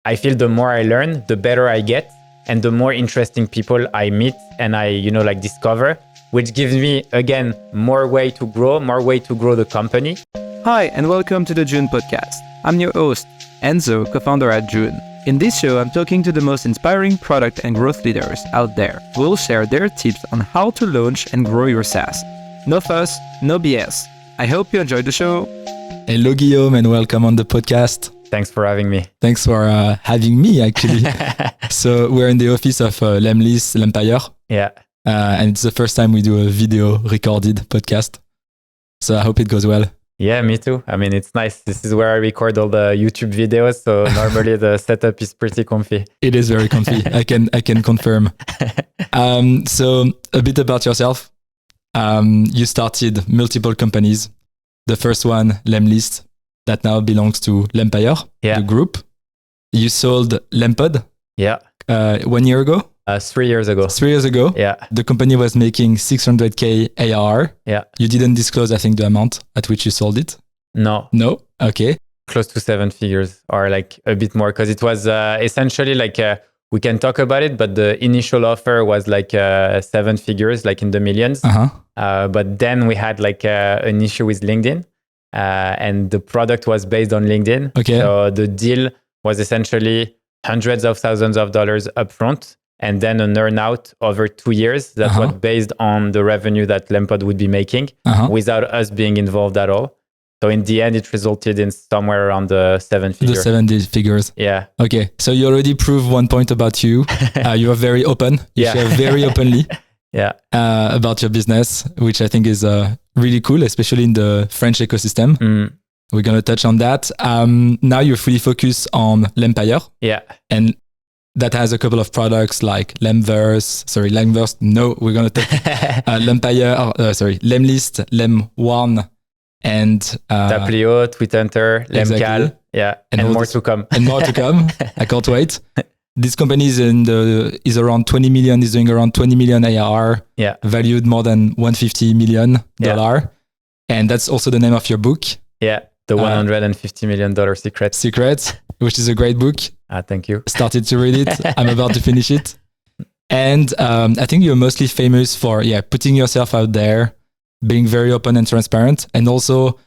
I feel the more I learn, the better I get, and the more interesting people I meet and I, discover, which gives me, again, more way to grow the company. Hi, and welcome to the June podcast. I'm your host, Enzo, co-founder at June. In this show, I'm talking to the most inspiring product and growth leaders out there who will share their tips on how to launch and grow your SaaS. No fuss, no BS. I hope you enjoyed the show. Hello, Guillaume, and welcome on the podcast. Thanks for having me. Thanks for having me, actually. So we're in the office of Lemlist, Lempire. Yeah. And it's the first time we do a video recorded podcast. So I hope it goes well. Yeah, me too. I mean, it's nice. This is where I record all the YouTube videos. So normally the setup is pretty comfy. It is very comfy. I can confirm. So a bit about yourself. You started multiple companies. The first one, Lemlist, that now belongs to Lempire, the group. You sold Lempod 1 year ago? 3 years ago. 3 years ago? Yeah. The company was making 600K ARR. Yeah. You didn't disclose, I think, the amount at which you sold it? No. No? Okay. Close to 7 figures or like a bit more because it was essentially like we can talk about it, but the initial offer was like 7 figures, like in the millions. But then we had like an issue with LinkedIn. And the product was based on LinkedIn. Okay. So the deal was essentially hundreds of thousands of dollars upfront and then an earn-out over 2 years that was based on the revenue that Lempod would be making without us being involved at all. So in the end, it resulted in somewhere around the 7 figures. The 7 figures. Yeah. Okay. So you already proved one point about you. You are very open. You share very openly. About your business, which I think is really cool, especially in the French ecosystem. We're going to touch on that. Now you're fully focused on Lempire. Yeah. And that has a couple of products like Lemverse. No, we're going to touch Lemlist, Lem1, and Taplio, Tweethunter, Lemcal. Exactly. Yeah. And more to come. And more to come. I can't wait. This company is around 20 million, is doing around 20 million ARR, valued more than $150 million. And that's also the name of your book. Yeah, the $150 million Secret, which is a great book. Thank you. Started to read it. I'm about to finish it. And I think you're mostly famous for putting yourself out there, being very open and transparent, and also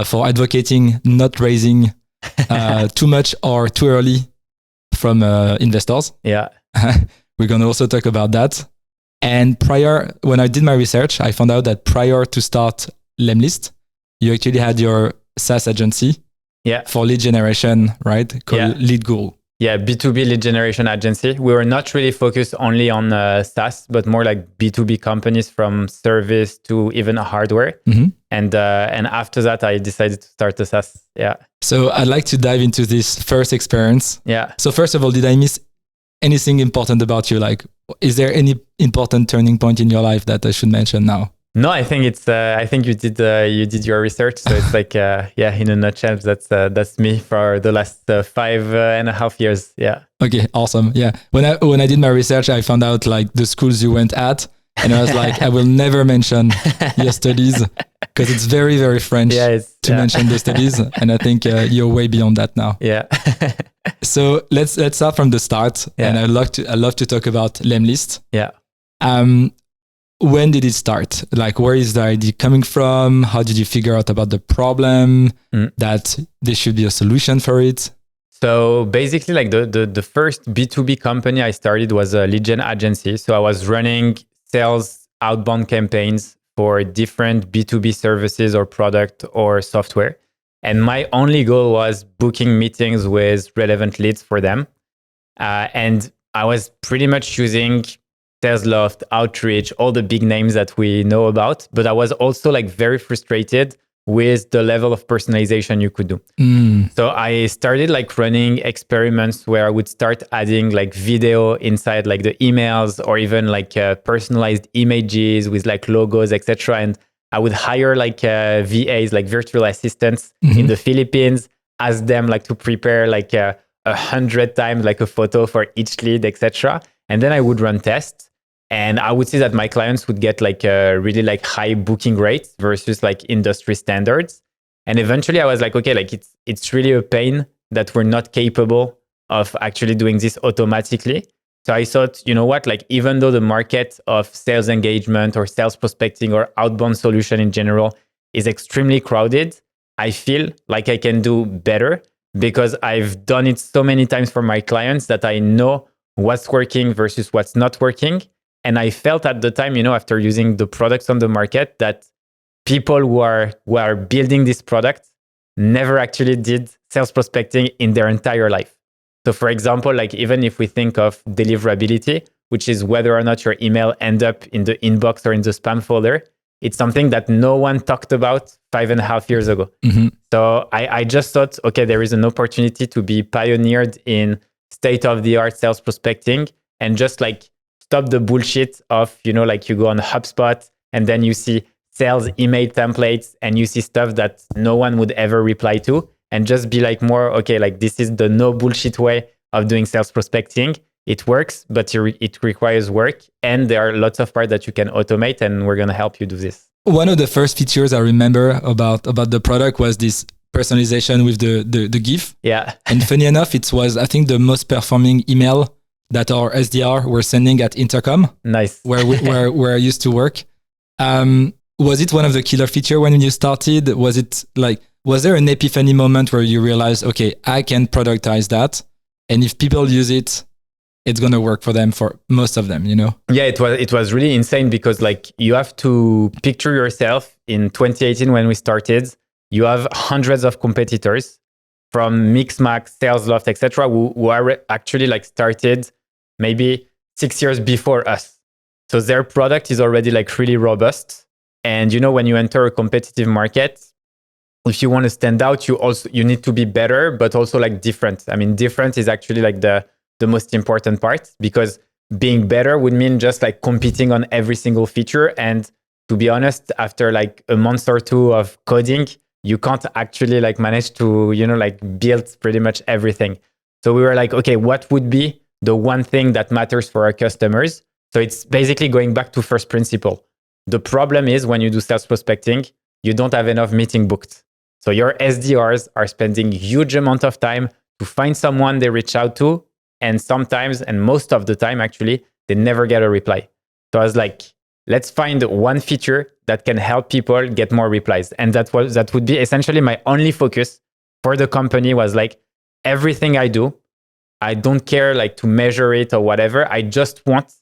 for advocating not raising too much or too early from investors. Yeah. We're going to also talk about that. And when I did my research, I found out that prior to start Lemlist, you actually had your SaaS agency for lead generation, right? Called Lead Guru. Yeah, B2B lead generation agency. We were not really focused only on SaaS, but more like B2B companies from service to even hardware. And after that, I decided to start the SaaS. Yeah. So I'd like to dive into this first experience. Yeah. So first of all, did I miss anything important about you? Like, is there any important turning point in your life that I should mention now? No, I think it's. I think you did your research. So it's like, in a nutshell, that's me for the last 5.5 years. Yeah. Okay, awesome. Yeah. When I did my research, I found out like the schools you went at, and I was like, I will never mention your studies because it's very, very French to mention the studies, and I think you're way beyond that now. Yeah. So let's start from the start, and I love to talk about Lemlist. Yeah. When did it start? Like, where is the idea coming from? How did you figure out about the problem that there should be a solution for it? So basically, like the first B2B company I started was a lead gen agency. So I was running sales outbound campaigns for different B2B services or product or software. And my only goal was booking meetings with relevant leads for them. And I was pretty much using Salesloft, Outreach, all the big names that we know about. But I was also like very frustrated with the level of personalization you could do. So I started like running experiments where I would start adding like video inside like the emails or even like personalized images with like logos, etc. And I would hire like VAs, like virtual assistants in the Philippines, ask them like to prepare like 100 times like a photo for each lead, etc. And then I would run tests. And I would see that my clients would get like a really like high booking rates versus like industry standards. And eventually I was like, okay, like it's really a pain that we're not capable of actually doing this automatically. So I thought, you know what, like even though the market of sales engagement or sales prospecting or outbound solution in general is extremely crowded, I feel like I can do better because I've done it so many times for my clients that I know what's working versus what's not working. And I felt at the time, after using the products on the market, that people who are building this product never actually did sales prospecting in their entire life. So for example, like even if we think of deliverability, which is whether or not your email end up in the inbox or in the spam folder, it's something that no one talked about 5.5 years ago. Mm-hmm. So I just thought, okay, there is an opportunity to be pioneered in state-of-the-art sales prospecting and just like stop the bullshit of, like you go on HubSpot and then you see sales email templates and you see stuff that no one would ever reply to, and just be like more, okay, like this is the no bullshit way of doing sales prospecting. It works, but it requires work. And there are lots of parts that you can automate, and we're going to help you do this. One of the first features I remember about the product was this personalization with the GIF. Yeah. And funny enough, it was, I think, the most performing email that our SDR were sending at Intercom. Nice. where I used to work. Was it one of the killer feature when you started? Was there an epiphany moment where you realized, okay, I can productize that, and if people use it, it's going to work for them, for most of them, Yeah, it was really insane because like you have to picture yourself in 2018 when we started. You have hundreds of competitors from Mixmax, SalesLoft, etc., who are actually like started maybe 6 years before us. So their product is already like really robust. And when you enter a competitive market, if you want to stand out, you need to be better, but also like different. I mean, different is actually like the most important part, because being better would mean just like competing on every single feature. And to be honest, after like a month or two of coding, you can't actually like manage to, like build pretty much everything. So we were like, okay, what would be the one thing that matters for our customers? So it's basically going back to first principle. The problem is when you do sales prospecting, you don't have enough meeting booked. So your SDRs are spending huge amount of time to find someone they reach out to. And sometimes, and most of the time actually, they never get a reply. So I was like, let's find one feature that can help people get more replies. And that would be essentially my only focus for the company, was like, everything I do, I don't care like to measure it or whatever. I just want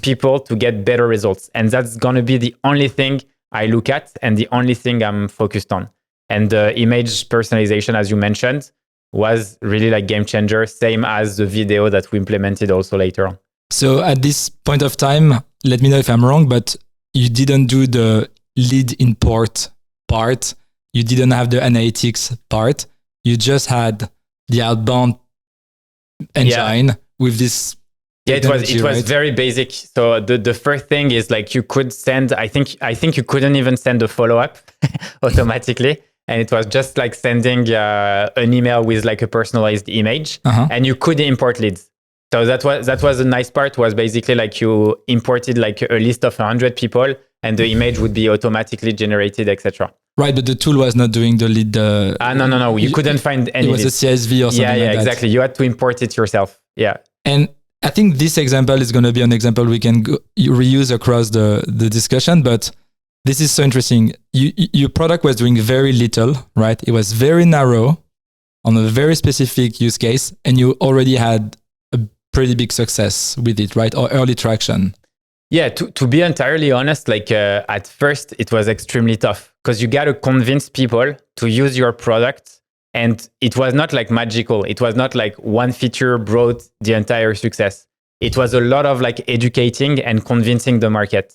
people to get better results. And that's going to be the only thing I look at and the only thing I'm focused on. And the image personalization, as you mentioned, was really like game changer, same as the video that we implemented also later on. So at this point of time, let me know if I'm wrong, but you didn't do the lead import part. You didn't have the analytics part. You just had the outbound engine with this. Yeah, it was very basic. So the first thing is like you could send, I think you couldn't even send a follow-up automatically. And it was just like sending an email with like a personalized image, and you could import leads. So that was the nice part, was basically like you imported like a list of 100 people and the image would be automatically generated, etc. Right, but the tool was not doing the lead. No. You couldn't find any. It was leads. a CSV or something like that. Yeah, exactly. You had to import it yourself. Yeah. And I think this example is going to be an example we can reuse across the discussion, but this is so interesting. Your product was doing very little, right? It was very narrow on a very specific use case, and you already had a pretty big success with it, right? Or early traction. Yeah, to be entirely honest, like at first it was extremely tough because you got to convince people to use your product, and it was not like magical. It was not like one feature brought the entire success. It was a lot of like educating and convincing the market.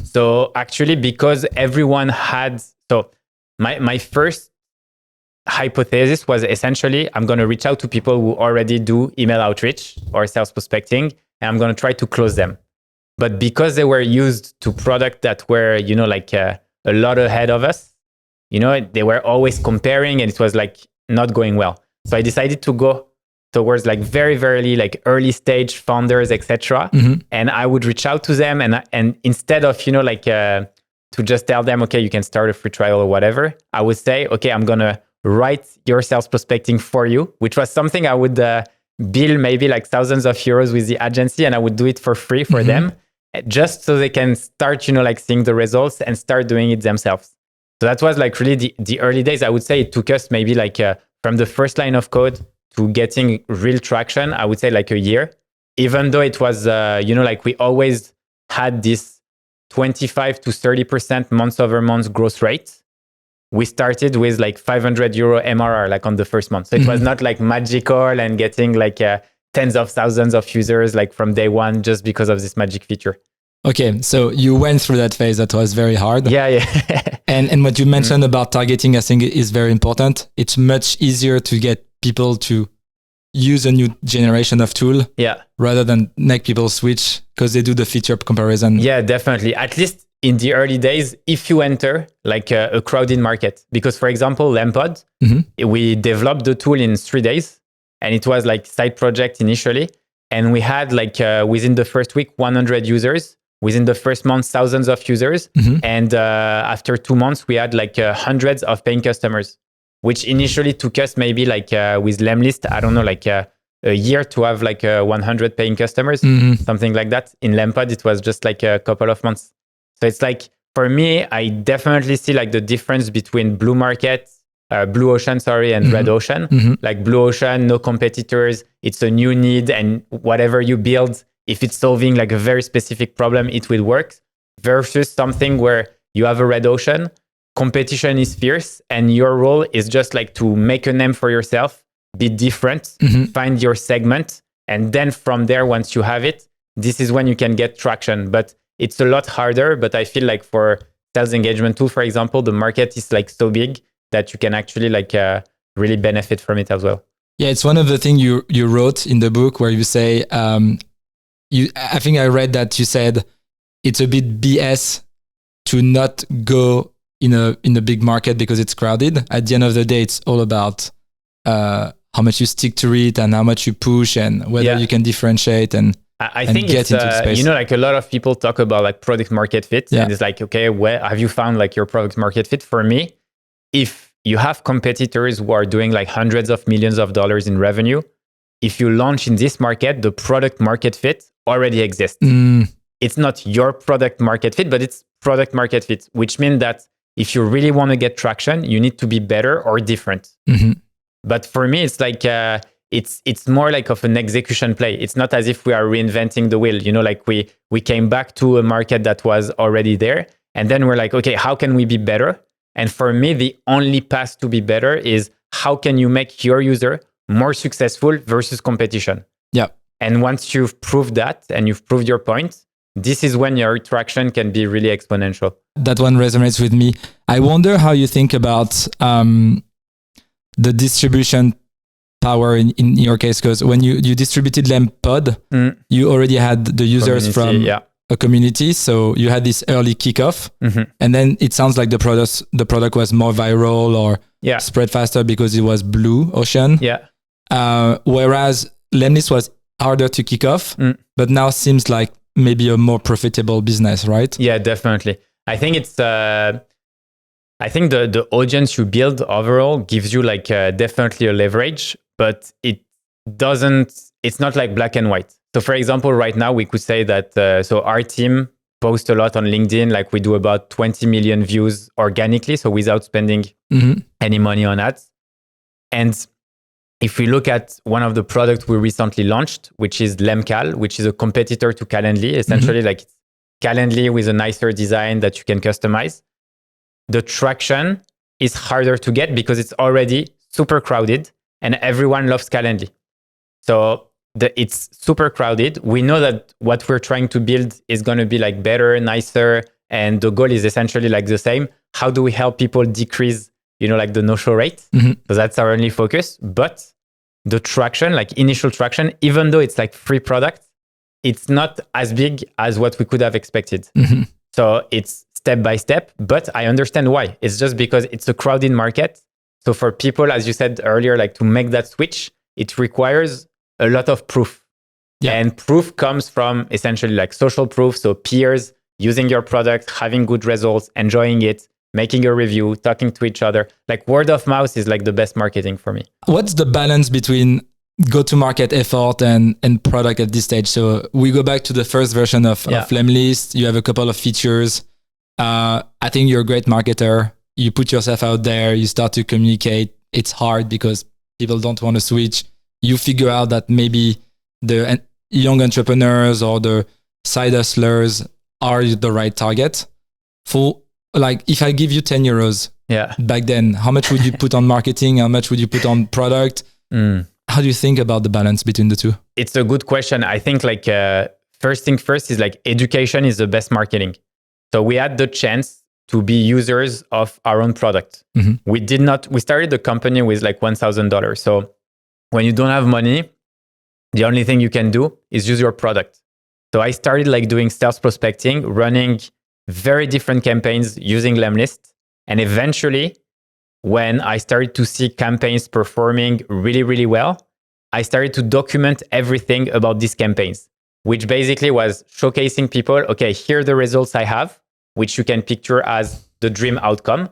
So actually, because everyone had, so my first hypothesis was essentially, I'm going to reach out to people who already do email outreach or sales prospecting, and I'm going to try to close them. But because they were used to products that were, like a lot ahead of us, they were always comparing, and it was like not going well. So I decided to go towards like very, very like early stage founders, etc. And I would reach out to them, and instead of, to just tell them, okay, you can start a free trial or whatever, I would say, okay, I'm going to write your sales prospecting for you, which was something I would bill maybe like thousands of euros with the agency, and I would do it for free for them, just so they can start, like seeing the results and start doing it themselves. So that was like really the early days. I would say it took us maybe like from the first line of code to getting real traction, I would say like a year, even though it was, like we always had this 25 to 30% month over month growth rate. We started with like 500 euro MRR like on the first month. So it was not like magical and getting like tens of thousands of users like from day one just because of this magic feature. Okay, so you went through that phase that was very hard. Yeah. And what you mentioned about targeting, I think is very important. It's much easier to get people to use a new generation of tool rather than make people switch because they do the feature comparison. Yeah, definitely. At least in the early days, if you enter like a crowded market, because for example, Lempire, we developed the tool in 3 days and it was like side project initially. And we had like within the first week, 100 users. Within the first month, thousands of users. And after 2 months, we had like hundreds of paying customers, which initially took us maybe like with Lemlist, I don't know, like a year to have like 100 paying customers, something like that. In Lempire, it was just like a couple of months. So it's like, for me, I definitely see like the difference between blue ocean, and red ocean. Like blue ocean, no competitors. It's a new need, and whatever you build, if it's solving like a very specific problem, it will work. Versus something where you have a red ocean, competition is fierce, and your role is just like to make a name for yourself, be different, find your segment, and then from there, once you have it, this is when you can get traction. But it's a lot harder. But I feel like for sales engagement tool, for example, the market is like so big that you can actually like really benefit from it as well. Yeah, it's one of the things you wrote in the book where you say, I think I read that you said it's a bit BS to not go in a big market because it's crowded. At the end of the day, it's all about how much you stick to it and how much you push and whether you can differentiate and I think get into space. Like a lot of people talk about like product market fit. And it's like, okay, where have you found like your product market fit? For me, if you have competitors who are doing like hundreds of millions of dollars in revenue, if you launch in this market, the product market fit already exists. It's not your product market fit, but it's product market fit, which means that if you really want to get traction, you need to be better or different. But for me, it's like, it's more like of an execution play. It's not as if we are reinventing the wheel. Like we came back to a market that was already there. And then we're like, okay, how can we be better? And for me, the only path to be better is how can you make your user more successful versus competition. And once you've proved that and you've proved your point, this is when your traction can be really exponential. That one resonates with me. I wonder how you think about the distribution power in your case, because when you distributed Lempod, you already had the users from a community. So you had this early kickoff. And then it sounds like the product was more viral or spread faster because it was blue ocean. Whereas Lemlist was harder to kick off, but now seems like maybe a more profitable business, right? Yeah, definitely. I think it's I think the audience you build overall gives you like definitely a leverage, but it's not like black and white. So for example, right now we could say that so our team posts a lot on LinkedIn, like we do about 20 million views organically, so without spending any money on ads. And if we look at one of the products we recently launched, which is Lemcal, which is a competitor to Calendly, essentially like it's Calendly with a nicer design that you can customize. The traction is harder to get because it's already super crowded and everyone loves Calendly. So it's super crowded. We know that what we're trying to build is going to be like better, nicer, and the goal is essentially like the same. How do we help people decrease like the no-show rate? So that's our only focus. But the traction, like initial traction, even though it's like free product, it's not as big as what we could have expected. So it's step by step, but I understand why. It's just because it's a crowded market. So for people, as you said earlier, like to make that switch, it requires a lot of proof. And proof comes from essentially like social proof. So peers using your product, having good results, enjoying it, making a review, talking to each other. Like word of mouth is like the best marketing for me. What's the balance between go-to-market effort and product at this stage. So we go back to the first version of Lemlist. You have a couple of features. I think you're a great marketer. You put yourself out there. You start to communicate. It's hard because people don't want to switch. You figure out that maybe the young entrepreneurs or the side hustlers are the right target. For like, if I give you 10 euros back then, how much would you put on marketing? How much would you put on product? How do you think about the balance between the two? It's a good question. I think like first thing first is like education is the best marketing. So we had the chance to be users of our own product. We started the company with like $1,000. So when you don't have money, the only thing you can do is use your product. So I started like doing sales prospecting, running very different campaigns using Lemlist. And eventually, when I started to see campaigns performing really, really well, I started to document everything about these campaigns, which basically was showcasing people, okay, here are the results I have, which you can picture as the dream outcome,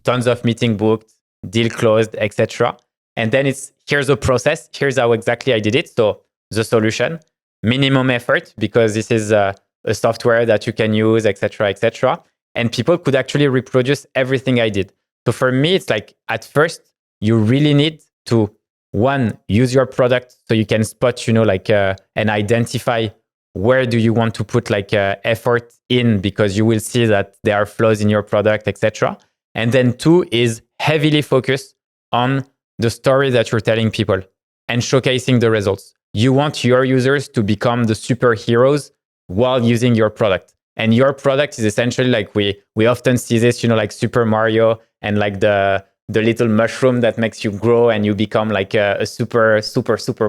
tons of meeting booked, deal closed, etc. And then here's the process, here's how exactly I did it. So the solution, minimum effort, because this is a software that you can use, etc., etc. And people could actually reproduce everything I did. So for me, it's like at first, you really need to, one, use your product so you can spot, and identify where do you want to put effort in, because you will see that there are flaws in your product, etc. And then two is heavily focus on the story that you're telling people and showcasing the results. You want your users to become the superheroes while using your product. And your product is essentially like we often see this, like Super Mario and like the little mushroom that makes you grow and you become like a super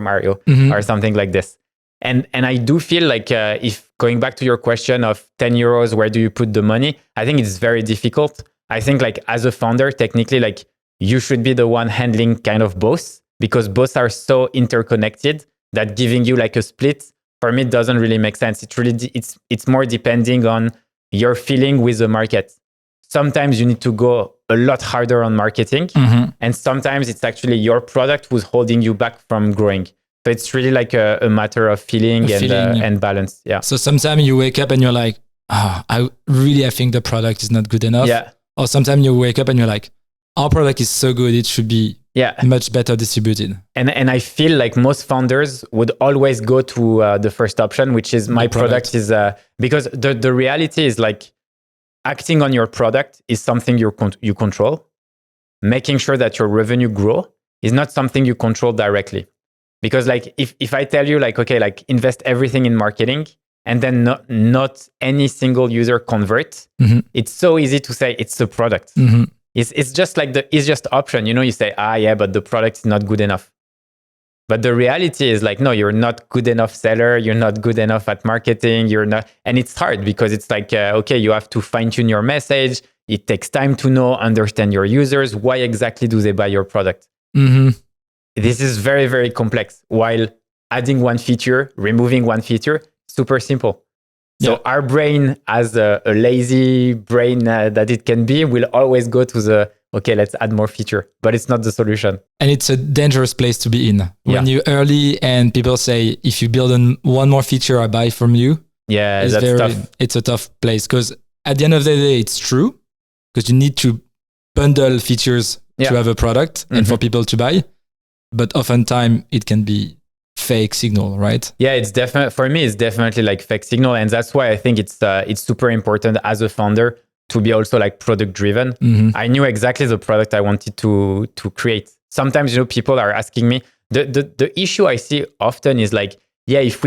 Mario or something like this. And I do feel like if going back to your question of 10 euros, where do you put the money? I think it's very difficult. I think like as a founder, technically, like you should be the one handling kind of both, because both are so interconnected that giving you like a split, for me, it doesn't really make sense. It's more depending on your feeling with the market. Sometimes you need to go a lot harder on marketing, and sometimes it's actually your product who's holding you back from growing. So it's really like a matter of feeling and balance. Yeah. So sometimes you wake up and you're like, I think the product is not good enough. Yeah. Or sometimes you wake up and you're like, our product is so good, it should be much better distributed. And I feel like most founders would always go to the first option, which is my product is, because the reality is like acting on your product is something you control. Making sure that your revenue grow is not something you control directly. Because like if I tell you like, okay, like invest everything in marketing and then not any single user convert, it's so easy to say it's the product. It's just like the easiest option. You say, but the product is not good enough. But the reality is like, no, you're not good enough seller. You're not good enough at marketing. You're not. And it's hard because it's like, okay, you have to fine tune your message. It takes time to understand your users. Why exactly do they buy your product? This is very, very complex. While adding one feature, removing one feature, super simple. So our brain, as a lazy brain that it can be, will always go to okay, let's add more feature, but it's not the solution. And it's a dangerous place to be in. When you're early and people say, if you build one more feature, I buy from you. Yeah, that's tough. It's a tough place because at the end of the day, it's true because you need to bundle features to have a product and for people to buy. But oftentimes it can be fake signal, right? Yeah, it's definitely, for me, it's definitely like fake signal. And that's why I think it's super important as a founder to be also like product driven. I knew exactly the product I wanted to create. Sometimes, people are asking me, the issue I see often is like, if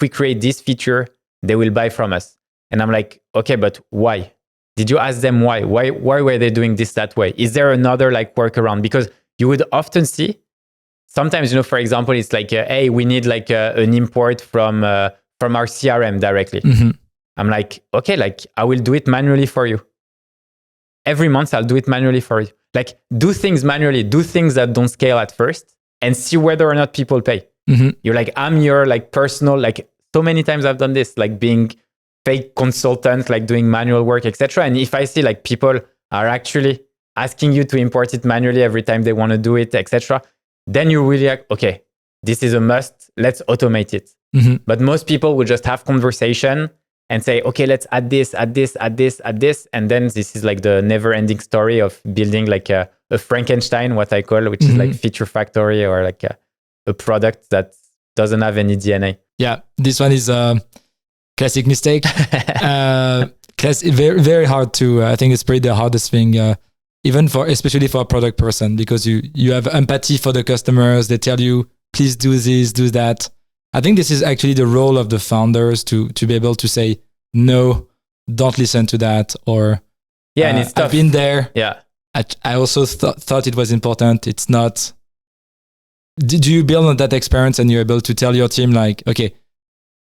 we create this feature, they will buy from us. And I'm like, okay, but why? Did you ask them why? Why were they doing this that way? Is there another like workaround? Because you would often see, sometimes, for example, it's like, hey, we need like an import from our CRM directly. I'm like, okay, like I will do it manually for you. Every month, I'll do it manually for you. Like do things manually, do things that don't scale at first and see whether or not people pay. You're like, I'm your like personal, like so many times I've done this, like being fake consultant, like doing manual work, etc. And if I see like people are actually asking you to import it manually every time they want to do it, etc., then you're really like, okay, this is a must, let's automate it. But most people would just have conversation and say, okay, let's add this, add this, add this, add this. And then this is like the never ending story of building like a Frankenstein, what I call, which is like feature factory or like a product that doesn't have any DNA. Yeah, this one is a classic mistake. Very, very hard to, I think it's probably the hardest thing, even especially for a product person, because you have empathy for the customers. They tell you, please do this, do that. I think this is actually the role of the founders to be able to say, no, don't listen to that. Or, and it's tough. I've been there. Yeah. I also thought it was important. It's not, do you build on that experience and you're able to tell your team like, okay,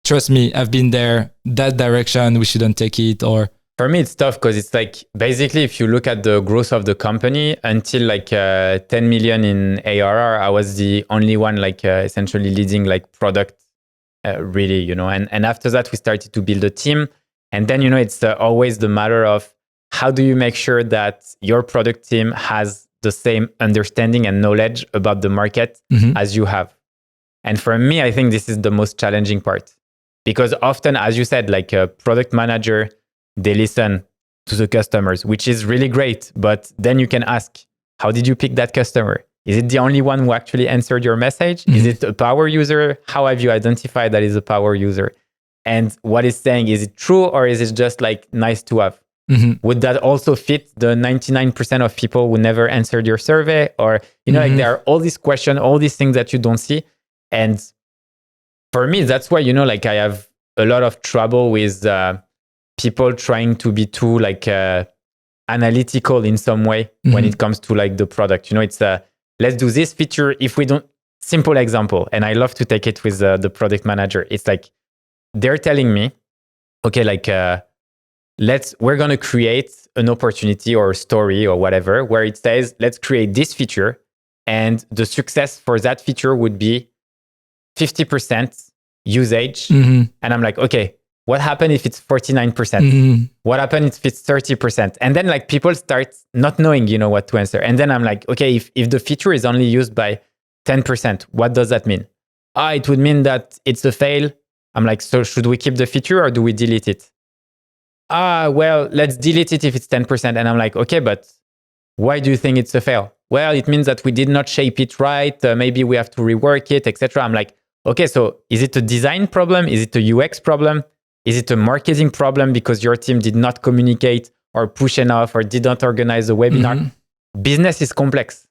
trust me, I've been there, that direction, we shouldn't take it? Or for me, it's tough because it's like, basically, if you look at the growth of the company until like 10 million in ARR, I was the only one like essentially leading like product really, you know, and after that, we started to build a team. And then, you know, it's always the matter of how do you make sure that your product team has the same understanding and knowledge about the market as you have. And for me, I think this is the most challenging part. Because often, as you said, like a product manager, they listen to the customers, which is really great. But then you can ask, how did you pick that customer? Is it the only one who actually answered your message? Is it a power user? How have you identified that is a power user? And what it's saying, is it true or is it just like nice to have? Would that also fit the 99% of people who never answered your survey? Or, you know, like there are all these questions, all these things that you don't see. And for me, that's why, you know, like I have a lot of trouble with people trying to be too like analytical in some way when it comes to like the product. You know, it's let's do this feature. If we don't, simple example, and I love to take it with the product manager. It's like they're telling me, okay, like we're going to create an opportunity or a story or whatever, where it says, let's create this feature. And the success for that feature would be 50% usage. And I'm like, okay, what happened if it's 49%? What happened if it's 30%? And then like people start not knowing, you know, what to answer. And then I'm like, okay, if the feature is only used by 10%, what does that mean? It would mean that it's a fail. I'm like, so should we keep the feature or do we delete it? Well, let's delete it if it's 10%. And I'm like, okay, but why do you think it's a fail? Well, it means that we did not shape it right. Maybe we have to rework it, etc. I'm like, okay, so is it a design problem? Is it a UX problem? Is it a marketing problem because your team did not communicate or push enough or did not organize a webinar? Business is complex.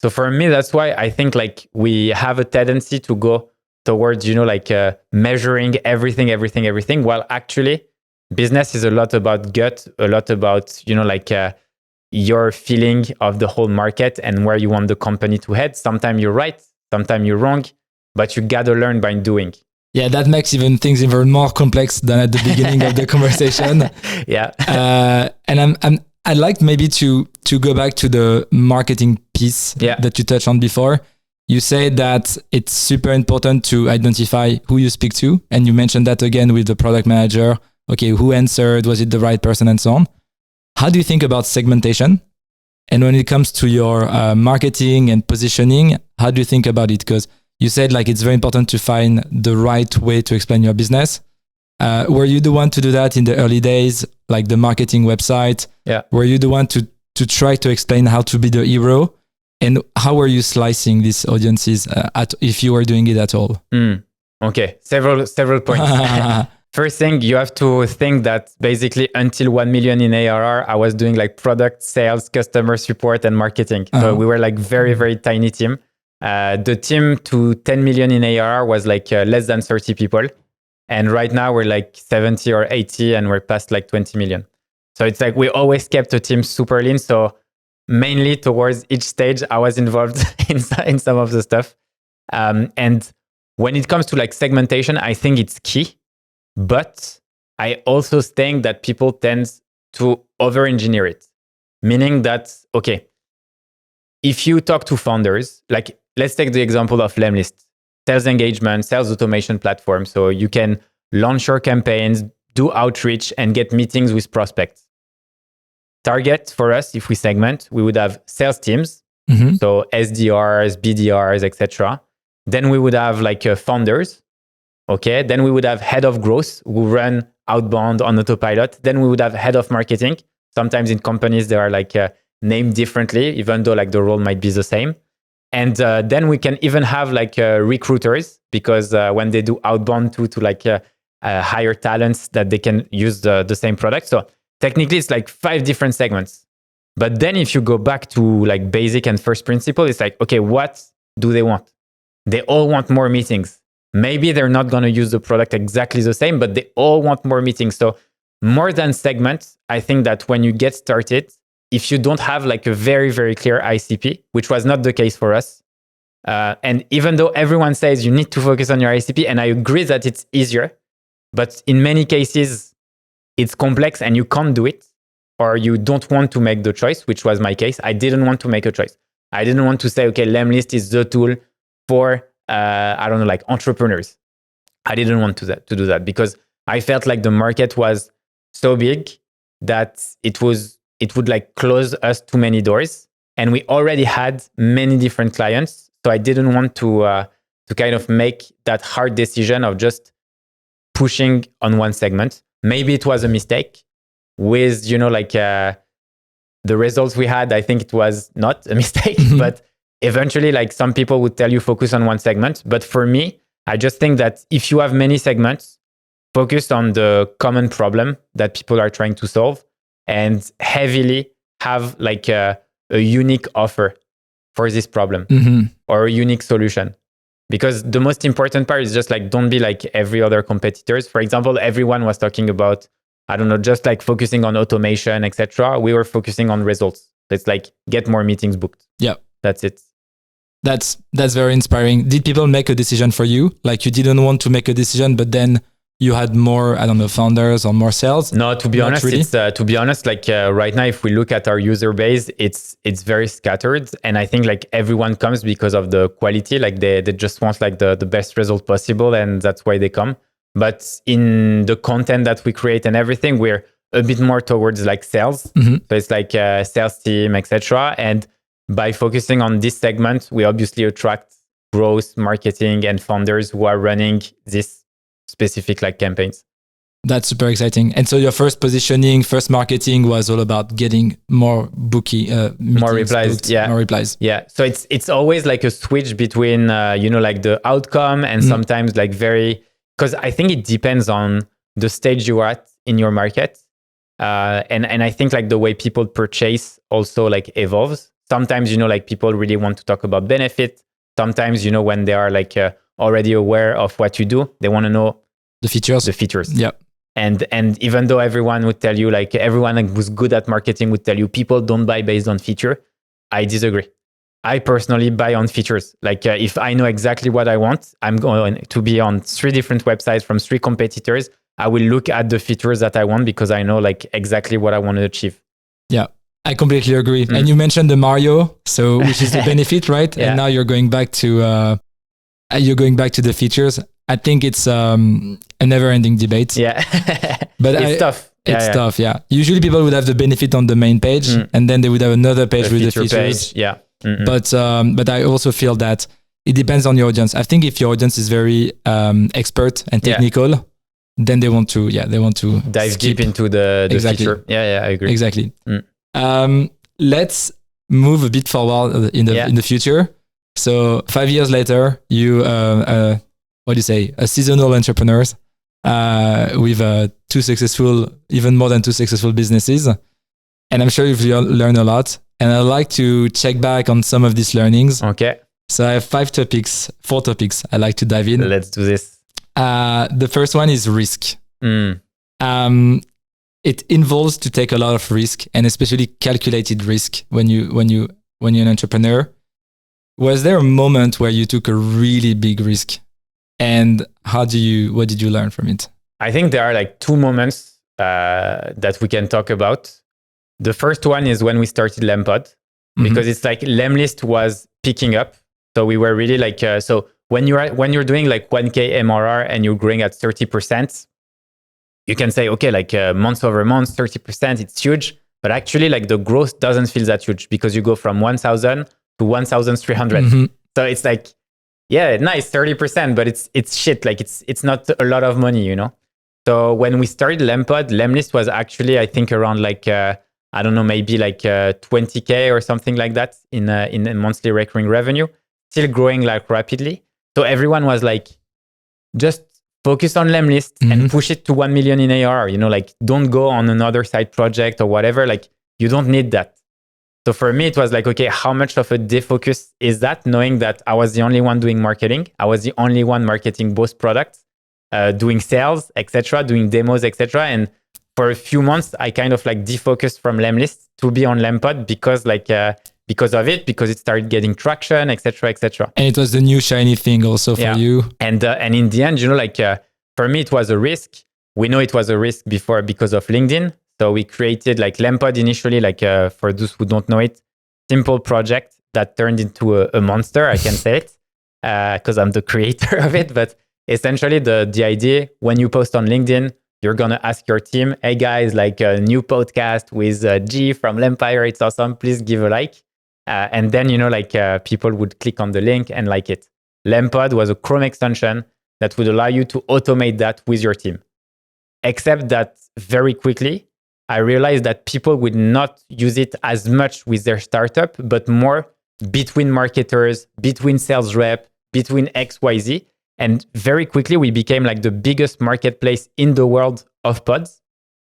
So for me, that's why I think like we have a tendency to go towards, you know, like measuring everything, while actually business is a lot about gut, a lot about, you know, like your feeling of the whole market and where you want the company to head. Sometimes you're right, sometimes you're wrong, but you got to learn by doing. Yeah, that makes things even more complex than at the beginning of the conversation. Yeah. And I'd like maybe to go back to the marketing piece that you touched on before. You say that it's super important to identify who you speak to. And you mentioned that again with the product manager. Okay, who answered? Was it the right person? And so on. How do you think about segmentation? And when it comes to your marketing and positioning, how do you think about it? Because you said like it's very important to find the right way to explain your business. Were you the one to do that in the early days, like the marketing website? Yeah. Were you the one to try to explain how to be the hero? And how were you slicing these audiences if you were doing it at all? Okay, several points. First thing, you have to think that basically until 1 million in ARR, I was doing like product, sales, customer support, and marketing. So we were like very, very tiny team. The team to 10 million in ARR was like less than 30 people. And right now we're like 70 or 80 and we're past like 20 million. So it's like we always kept the team super lean. So mainly towards each stage, I was involved in some of the stuff. And when it comes to like segmentation, I think it's key. But I also think that people tend to over-engineer it. Meaning that, okay, if you talk to founders, like let's take the example of Lemlist, sales engagement, sales automation platform. So you can launch your campaigns, do outreach, and get meetings with prospects. Target for us, if we segment, we would have sales teams, so SDRs, BDRs, etc. Then we would have like founders. Okay. Then we would have head of growth who run outbound on autopilot. Then we would have head of marketing. Sometimes in companies, they are like named differently, even though like the role might be the same. And then we can even have like recruiters, because when they do outbound to like hire talents that they can use the same product. So technically it's like 5 different segments. But then if you go back to like basic and first principle, it's like, okay, what do they want? They all want more meetings. Maybe they're not going to use the product exactly the same, but they all want more meetings. So more than segments, I think that when you get started, if you don't have like a very, very clear ICP, which was not the case for us, and even though everyone says you need to focus on your ICP, and I agree that it's easier, but in many cases, it's complex and you can't do it, or you don't want to make the choice, which was my case. I didn't want to make a choice. I didn't want to say, okay, Lemlist is the tool for, I don't know, like entrepreneurs. I didn't want to do that because I felt like the market was so big that it would like close us too many doors. And we already had many different clients. So I didn't want to kind of make that hard decision of just pushing on one segment. Maybe it was a mistake with, you know, like the results we had. I think it was not a mistake, but eventually like some people would tell you focus on one segment. But for me, I just think that if you have many segments, focus on the common problem that people are trying to solve and heavily have like a unique offer for this problem or a unique solution. Because the most important part is just like, don't be like every other competitors. For example, everyone was talking about, I don't know, just like focusing on automation, etc. We were focusing on results. It's like get more meetings booked. Yeah. That's it. That's very inspiring. Did people make a decision for you? Like you didn't want to make a decision, but then you had more, I don't know, founders or more sales? No, to be honest, really? it's to be honest, like right now, if we look at our user base, it's very scattered, and I think like everyone comes because of the quality. Like they just want like the best result possible, and that's why they come. But in the content that we create and everything, we're a bit more towards like sales. So it's like sales team, etc. And by focusing on this segment, we obviously attract growth, marketing, and founders who are running this specific like campaigns. That's super exciting. And so your first positioning, first marketing was all about getting more more replies. Booked, more replies. Yeah. So it's always like a switch between you know, like the outcome and sometimes like because I think it depends on the stage you are at in your market. And I think like the way people purchase also like evolves. Sometimes, you know, like people really want to talk about benefit. Sometimes, you know, when they are like already aware of what you do, they want to know the features. Yeah. And even though everyone would tell you, like everyone who's good at marketing would tell you people don't buy based on feature, I disagree. I personally buy on features. Like if I know exactly what I want, I'm going to be on 3 different websites from 3 competitors. I will look at the features that I want because I know like exactly what I want to achieve. Yeah, I completely agree. And you mentioned the Mario, so which is the benefit, right? Yeah. And now you're going back to the features. I think it's a never-ending debate. Yeah, but it's tough. It's tough. Yeah. Usually people would have the benefit on the main page, and then they would have another page with the features. Page. Yeah. But I also feel that it depends on your audience. I think if your audience is very expert and technical, then they want to dive deep into the feature. Yeah, I agree. Exactly. Let's move a bit forward in the future. So 5 years later, you a seasonal entrepreneur with 2 successful, even more than 2 successful businesses. And I'm sure you've learned a lot. And I'd like to check back on some of these learnings. Okay. So I have 4 topics I'd like to dive in. Let's do this. The first one is risk. It involves to take a lot of risk, and especially calculated risk when you're an entrepreneur. Was there a moment where you took a really big risk, and what did you learn from it? I think there are like 2 moments that we can talk about. The first one is when we started Lempod, because it's like Lemlist was picking up. So we were really like, so when you're doing like 1K MRR and you're growing at 30%, you can say, okay, like month over month, 30%, it's huge. But actually like the growth doesn't feel that huge because you go from 1,000 to 1,300. So it's like Yeah, nice, 30%, but it's shit. Like it's not a lot of money, you know? So when we started Lemlist was actually, I think, around like, I don't know, maybe like 20K or something like that in a monthly recurring revenue, still growing like rapidly. So everyone was like, just focus on Lemlist and push it to 1 million in ARR, you know, like don't go on another side project or whatever. Like you don't need that. So for me, it was like, okay, how much of a defocus is that? Knowing that I was the only one doing marketing. I was the only one marketing both products, doing sales, etc., doing demos, etc. And for a few months, I kind of like defocused from Lemlist to be on Lempod because of it, because it started getting traction, etc., etc. And it was the new shiny thing also for you. And in the end, you know, like for me, it was a risk. We know it was a risk before because of LinkedIn. So we created like Lempod initially, like for those who don't know it, simple project that turned into a monster. I can say it because I'm the creator of it. But essentially, the idea when you post on LinkedIn, you're gonna ask your team, "Hey guys, like a new podcast with G from Lempire. It's awesome. Please give a like." And then, you know, like people would click on the link and like it. Lempod was a Chrome extension that would allow you to automate that with your team. Except that very quickly, I realized that people would not use it as much with their startup, but more between marketers, between sales rep, between XYZ. And very quickly, we became like the biggest marketplace in the world of pods.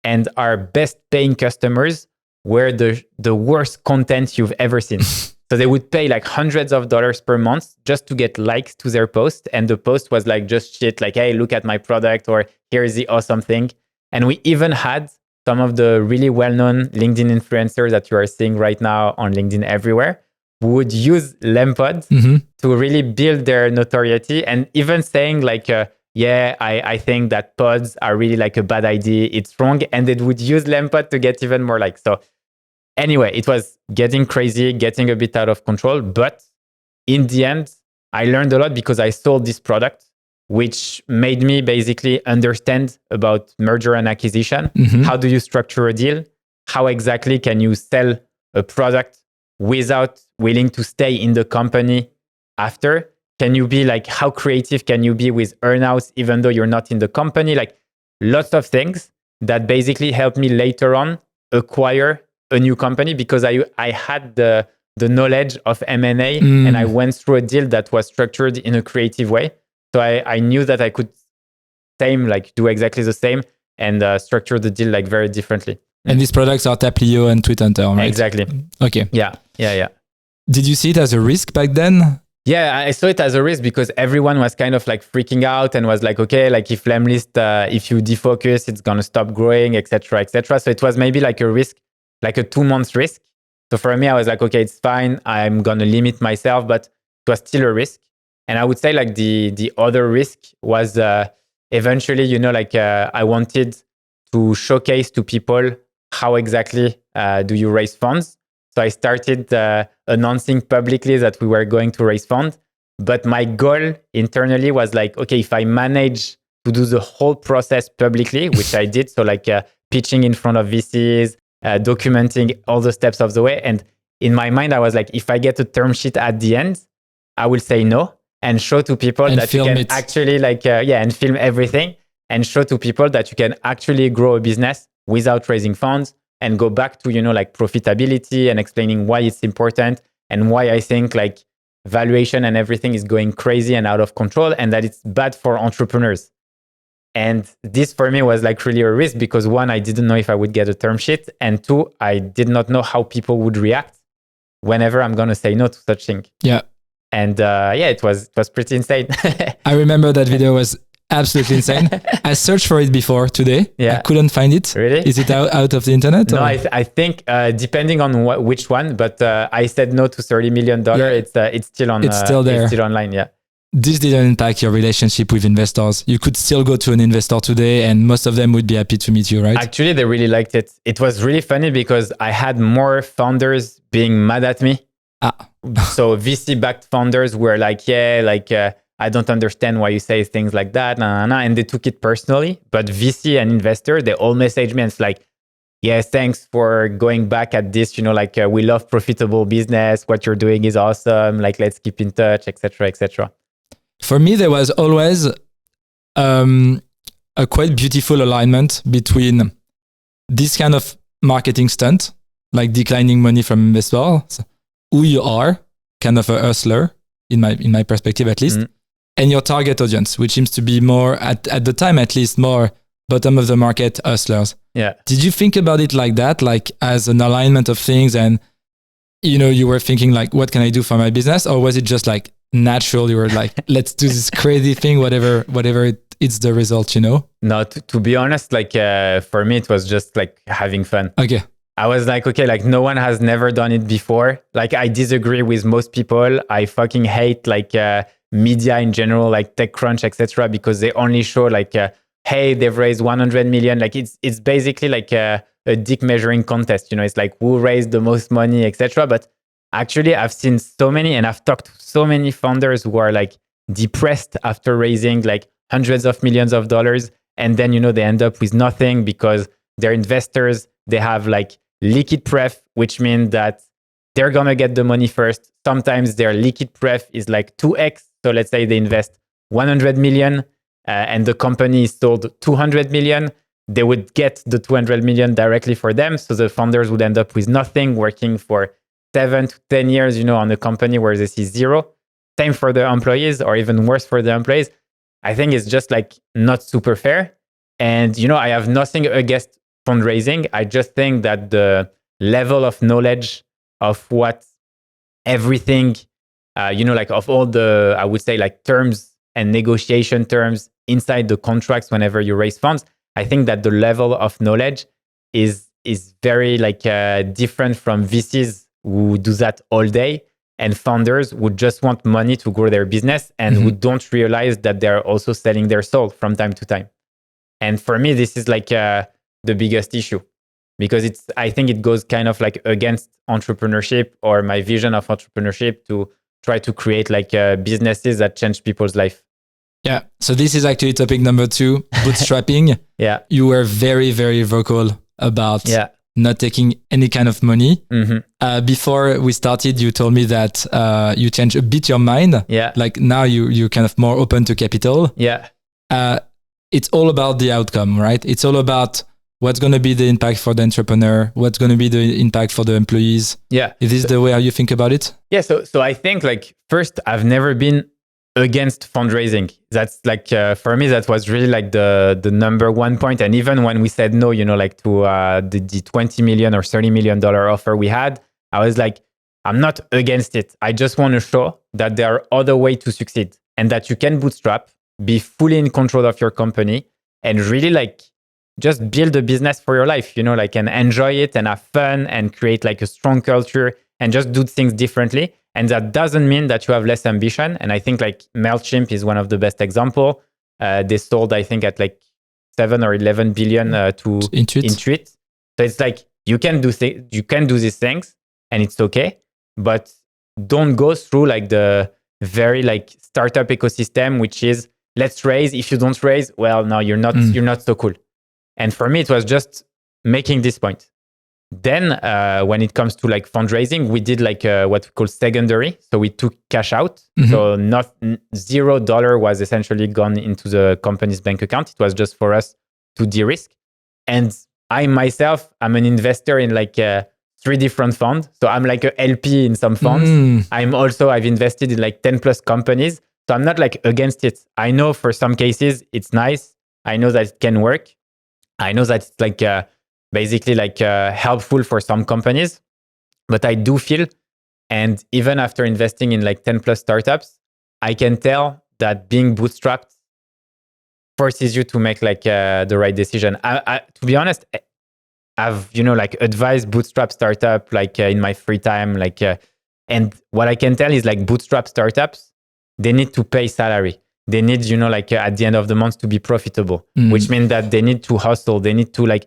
And our best paying customers were the worst content you've ever seen. So they would pay like hundreds of dollars per month just to get likes to their post. And the post was like just shit like, hey, look at my product, or here's the awesome thing. And we even had some of the really well-known LinkedIn influencers that you are seeing right now on LinkedIn everywhere who would use Lempod to really build their notoriety, and even saying like, yeah, I think that pods are really like a bad idea. It's wrong. And they would use Lempod to get even more likes. So anyway, it was getting crazy, getting a bit out of control. But in the end, I learned a lot because I sold this product, which made me basically understand about merger and acquisition. How do you structure a deal? How exactly can you sell a product without willing to stay in the company after? Can you be like, how creative can you be with earnouts even though you're not in the company? Like lots of things that basically helped me later on acquire a new company because I had the knowledge of M&A and I went through a deal that was structured in a creative way. So I knew that I could do exactly the same and structure the deal like very differently. And these products are Taplio and Tweethunter, right? Exactly. Okay. Yeah. Did you see it as a risk back then? Yeah, I saw it as a risk because everyone was kind of like freaking out and was like, okay, like if Lemlist, if you defocus, it's going to stop growing, etc., etc. So it was maybe like a risk, like a 2-month risk. So for me, I was like, okay, it's fine. I'm going to limit myself, but it was still a risk. And I would say like the other risk was eventually, you know, like I wanted to showcase to people how exactly do you raise funds. So I started announcing publicly that we were going to raise funds. But my goal internally was like, okay, if I manage to do the whole process publicly, which I did, so like pitching in front of VCs, documenting all the steps of the way. And in my mind, I was like, if I get a term sheet at the end, I will say no and show to people and that you can actually and film everything and show to people that you can actually grow a business without raising funds and go back to, you know, like profitability and explaining why it's important and why I think like valuation and everything is going crazy and out of control and that it's bad for entrepreneurs. And this for me was like really a risk because 1, I didn't know if I would get a term sheet, and 2, I did not know how people would react whenever I'm going to say no to such thing. Yeah. And it was pretty insane. I remember that video was absolutely insane. I searched for it before today. Yeah. I couldn't find it. Really? Is it out of the internet? No, I think depending on which one, but I said no to $30 million. Yeah. It's still on. It's still there. It's still online. Yeah. This didn't impact your relationship with investors. You could still go to an investor today and most of them would be happy to meet you, right? Actually, they really liked it. It was really funny because I had more founders being mad at me. So VC-backed founders were like, I don't understand why you say things like that, and they took it personally. But VC and investor, they all messaged me and it's like, yeah, thanks for going back at this. You know, like we love profitable business. What you're doing is awesome. Like, let's keep in touch, etc., etc. For me, there was always a quite beautiful alignment between this kind of marketing stunt, like declining money from investors, who you are, kind of a hustler, in my perspective at least, and your target audience, which seems to be more, at the time at least, more bottom of the market hustlers. Yeah. Did you think about it like that, like as an alignment of things, and you were thinking like, what can I do for my business? Or was it just like natural? You were like, let's do this crazy thing, whatever it's the result, No, to be honest, like for me, it was just like having fun. Okay. I was like, okay, like no one has never done it before. Like I disagree with most people. I fucking hate like media in general, like TechCrunch, etc., because they only show like, hey, they've raised 100 million. Like it's basically like a dick measuring contest. It's like who raised the most money, etc. But actually, I've seen so many, and I've talked to so many founders who are like depressed after raising like hundreds of millions of dollars, and then they end up with nothing because their investors, they have like liquid pref, which means that they're gonna get the money first. Sometimes their liquid pref is like 2x. So let's say they invest 100 million and the company is sold 200 million. They would get the 200 million directly for them. So the founders would end up with nothing, working for 7 to 10 years, on a company where they see zero. Same for the employees, or even worse for the employees. I think it's just like not super fair. And, I have nothing against fundraising. I just think that the level of knowledge of what everything, like of all the, I would say like terms and negotiation terms inside the contracts whenever you raise funds, I think that the level of knowledge is very like different from VCs who do that all day, and founders who just want money to grow their business and who don't realize that they're also selling their soul from time to time. And for me, this is like the biggest issue, because I think it goes kind of like against entrepreneurship or my vision of entrepreneurship to try to create like businesses that change people's life. Yeah. So this is actually topic number 2, bootstrapping. Yeah. You were very, very vocal about not taking any kind of money. Before we started, you told me that you changed a bit your mind. Yeah. Like now you're kind of more open to capital. Yeah. It's all about the outcome, right? It's all about what's going to be the impact for the entrepreneur, what's going to be the impact for the employees. Yeah. Is this the way how you think about it? Yeah. So I think like first, I've never been against fundraising. That's like for me, that was really like the number one point. And even when we said no, like to the $20 million or $30 million offer we had, I was like, I'm not against it. I just want to show that there are other ways to succeed, and that you can bootstrap, be fully in control of your company, and really like just build a business for your life, like, and enjoy it and have fun and create like a strong culture and just do things differently. And that doesn't mean that you have less ambition. And I think like MailChimp is one of the best example. They sold, I think, at like 7 or 11 billion to Intuit. So it's like you can do these things, and it's okay, but don't go through like the very like startup ecosystem, which is let's raise. If you don't raise, well, no, you're not so cool. And for me, it was just making this point. Then when it comes to like fundraising, we did like what we call secondary. So we took cash out. So not $0 was essentially gone into the company's bank account. It was just for us to de-risk. And I myself, I'm an investor in like 3 different funds. So I'm like a LP in some funds. I've invested in like 10 plus companies. So I'm not like against it. I know for some cases it's nice. I know that it can work. I know that it's like basically like helpful for some companies, but I do feel, and even after investing in like 10 plus startups, I can tell that being bootstrapped forces you to make like the right decision. To be honest, I've like advised bootstrap startup like in my free time, like and what I can tell is like bootstrap startups, they need to pay salary. They need like at the end of the month to be profitable, which means that they need to hustle. They need to like,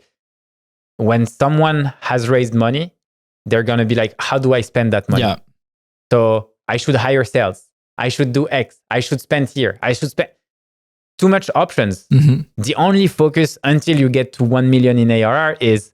when someone has raised money, they're going to be like, how do I spend that money? Yeah. So I should hire sales. I should do X. I should spend here. I should spend too much options. The only focus until you get to 1 million in ARR is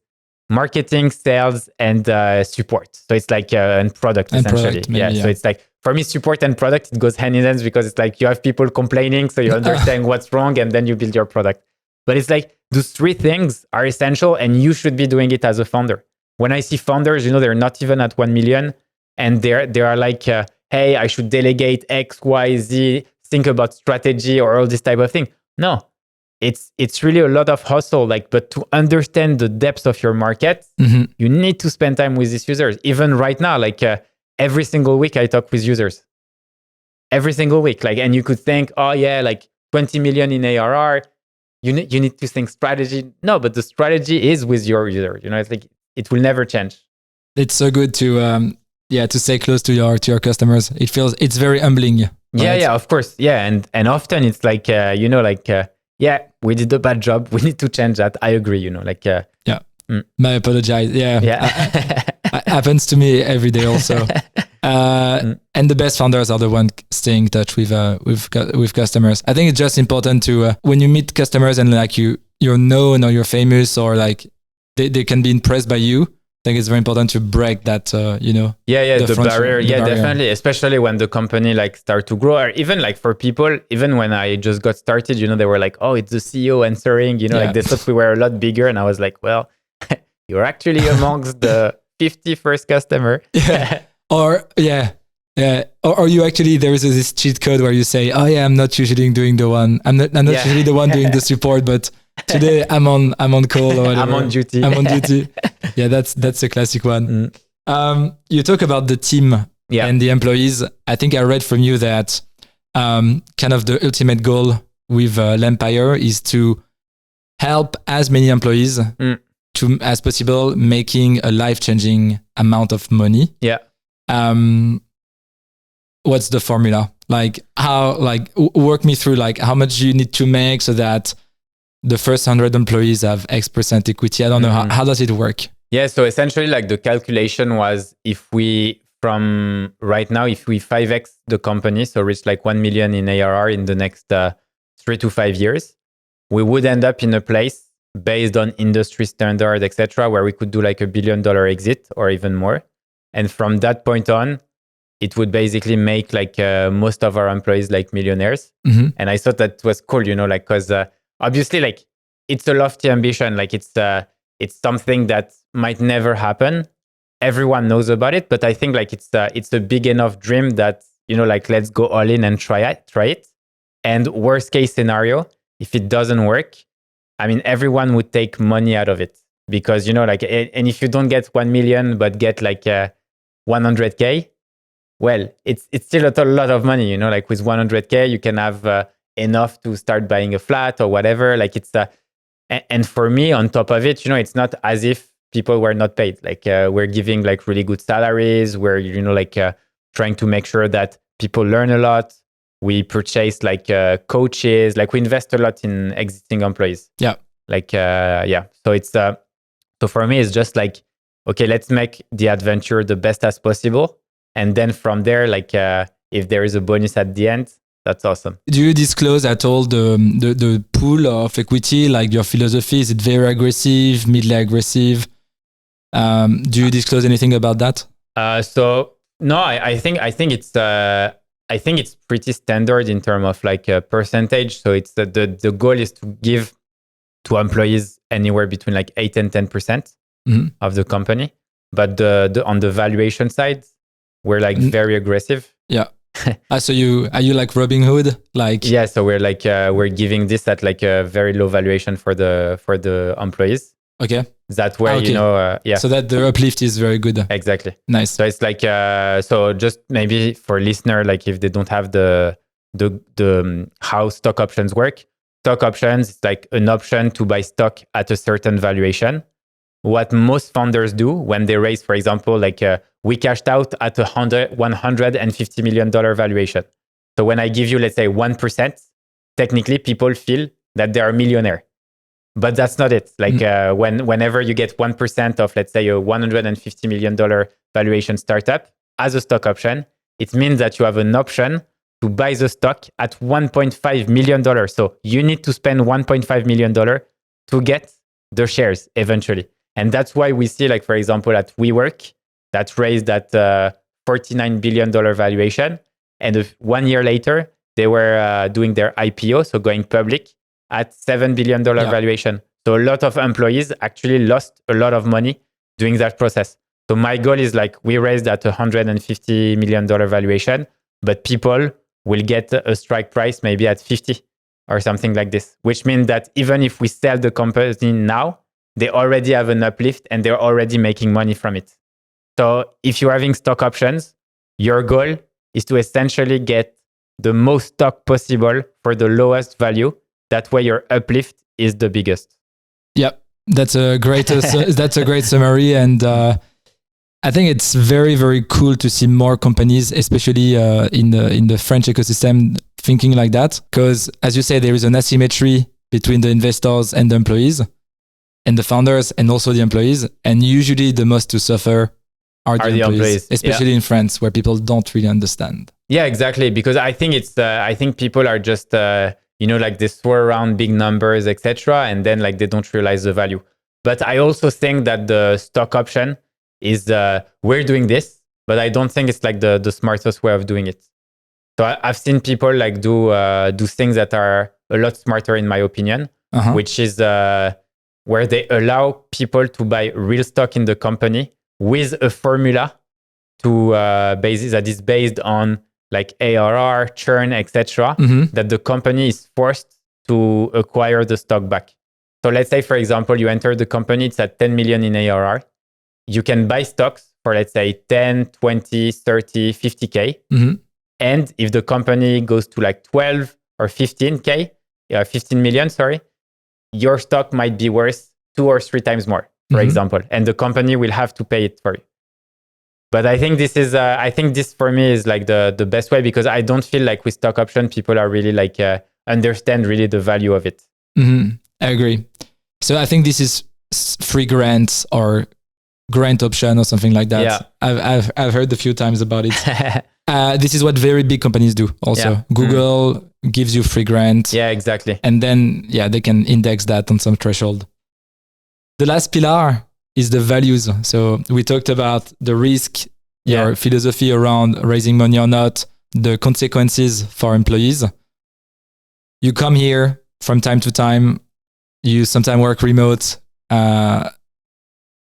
marketing, sales, and support. So it's like and product essentially. Maybe, So it's like for me, support and product, it goes hand in hand because it's like you have people complaining, so you understand what's wrong, and then you build your product. But it's like those three things are essential, and you should be doing it as a founder. When I see founders, they're not even at 1 million, and they are like, hey, I should delegate X, Y, Z, think about strategy or all this type of thing. No, it's really a lot of hustle. But to understand the depth of your market, you need to spend time with these users. Even right now, every single week I talk with users. Every single week, and you could think, oh yeah, 20 million in ARR. You need to think strategy. No, but the strategy is with your user. It's like it will never change. It's so good to stay close to your customers. It's very humbling. Right? Yeah, of course. Yeah, and often it's like yeah, we did a bad job. We need to change that. I agree. I apologize. Yeah. It happens to me every day also. And the best founders are the ones staying in touch with customers. I think it's just important to when you meet customers and you're known or you're famous or they can be impressed by you. I think it's very important to break that, the barrier. Yeah, definitely. Especially when the company start to grow, or even for people, even when I just got started, they were like, oh, it's the CEO answering, they thought we were a lot bigger. And I was like, well, you're actually amongst the 50 first customer. Or you actually, there is this cheat code where you say, oh yeah, I'm not usually doing the one. I'm not usually the one doing the support, but today I'm on call or whatever. I'm on duty. Yeah, that's a classic one. You talk about the team and the employees. I think I read from you that kind of the ultimate goal with Lempire is to help as many employees as possible, making a life-changing amount of money. Yeah. What's the formula? Work me through how much you need to make so that the first 100 employees have X% equity. I don't know how does it work? Yeah, so essentially the calculation was if we 5x the company, so reach 1 million in ARR in the next 3 to 5 years, we would end up in a place based on industry standard, etc., where we could do $1 billion exit or even more. And from that point on, it would basically make most of our employees millionaires. And I thought that was cool, because obviously it's a lofty ambition. It's something that might never happen. Everyone knows about it, but I think it's a big enough dream that let's go all in and try it. And worst case scenario, if it doesn't work, I mean, everyone would take money out of it because and if you don't get 1 million but get 100K, well, it's still a lot of money. With 100K, you can have enough to start buying a flat or whatever. And for me, on top of it, it's not as if people were not paid. We're giving really good salaries. We're trying to make sure that people learn a lot. We purchase coaches. We invest a lot in existing employees. Yeah. So it's so for me, it's just okay, let's make the adventure the best as possible. And then from there, if there is a bonus at the end, that's awesome. Do you disclose at all the pool of equity, your philosophy? Is it very aggressive, midly aggressive? Do you disclose anything about that? So no, I think it's pretty standard in terms of a percentage. So it's the goal is to give to employees anywhere between 8 and 10% of the company. But on the valuation side, we're very aggressive. Yeah. So are you like Robin Hood? Yeah. So we're giving this at a very low valuation for the employees. Okay. That's where yeah. So that the uplift is very good. Exactly. Nice. So it's so just maybe for listener, if they don't have the how stock options work. Stock options, it's an option to buy stock at a certain valuation. What most founders do when they raise, for example, we cashed out at $150 million valuation. So when I give you, let's say 1%, technically people feel that they are a millionaire. But that's not it. Whenever you get 1% of, let's say, a $150 million valuation startup as a stock option, it means that you have an option to buy the stock at $1.5 million. So you need to spend $1.5 million to get the shares eventually. And that's why we see, for example, at WeWork, that raised at $49 billion valuation. And 1 year later, they were doing their IPO, so going public at $7 billion valuation. So a lot of employees actually lost a lot of money doing that process. So my goal is like we raised at $150 million valuation, but people will get a strike price maybe at 50 or something like this, which means that even if we sell the company now, they already have an uplift and they're already making money from it. So if you're having stock options, your goal is to essentially get the most stock possible for the lowest value. That way your uplift is the biggest. Yep, that's a great that's a great summary, and I think it's very, very cool to see more companies, especially in the French ecosystem, thinking like that. Because as you say, there is an asymmetry between the investors and the employees, and the founders, and also the employees. And usually, the most to suffer are the employees, especially in France, where people don't really understand. Yeah, exactly. Because I think it's I think people are just like they throw around big numbers, etc., and then like they don't realize the value. But I also think that the stock option is we're doing this, but I don't think it's like the smartest way of doing it. So I've seen people like do things that are a lot smarter in my opinion, which is where they allow people to buy real stock in the company with a formula to that is based on like ARR, churn, etc. That the company is forced to acquire the stock back. So let's say, for example, you enter the company, it's at 10 million in ARR. You can buy stocks for, let's say, 10, 20, 30, 50K. And if the company goes to like 12 or 15 million, your stock might be worth 2 or 3 times more, for example. And the company will have to pay it for you. But I think this for me is like the best way, because I don't feel like with stock option, people are really like understand really the value of it. I agree. So I think this is free grants or grant option or something like that. Yeah. I've heard a few times about it. This is what very big companies do also. Yeah. Google gives you free grant. Yeah, exactly. And then, they can index that on some threshold. The last pillar is the values. So we talked about the risk, your philosophy around raising money or not, the consequences for employees. You come here from time to time, you sometimes work remote,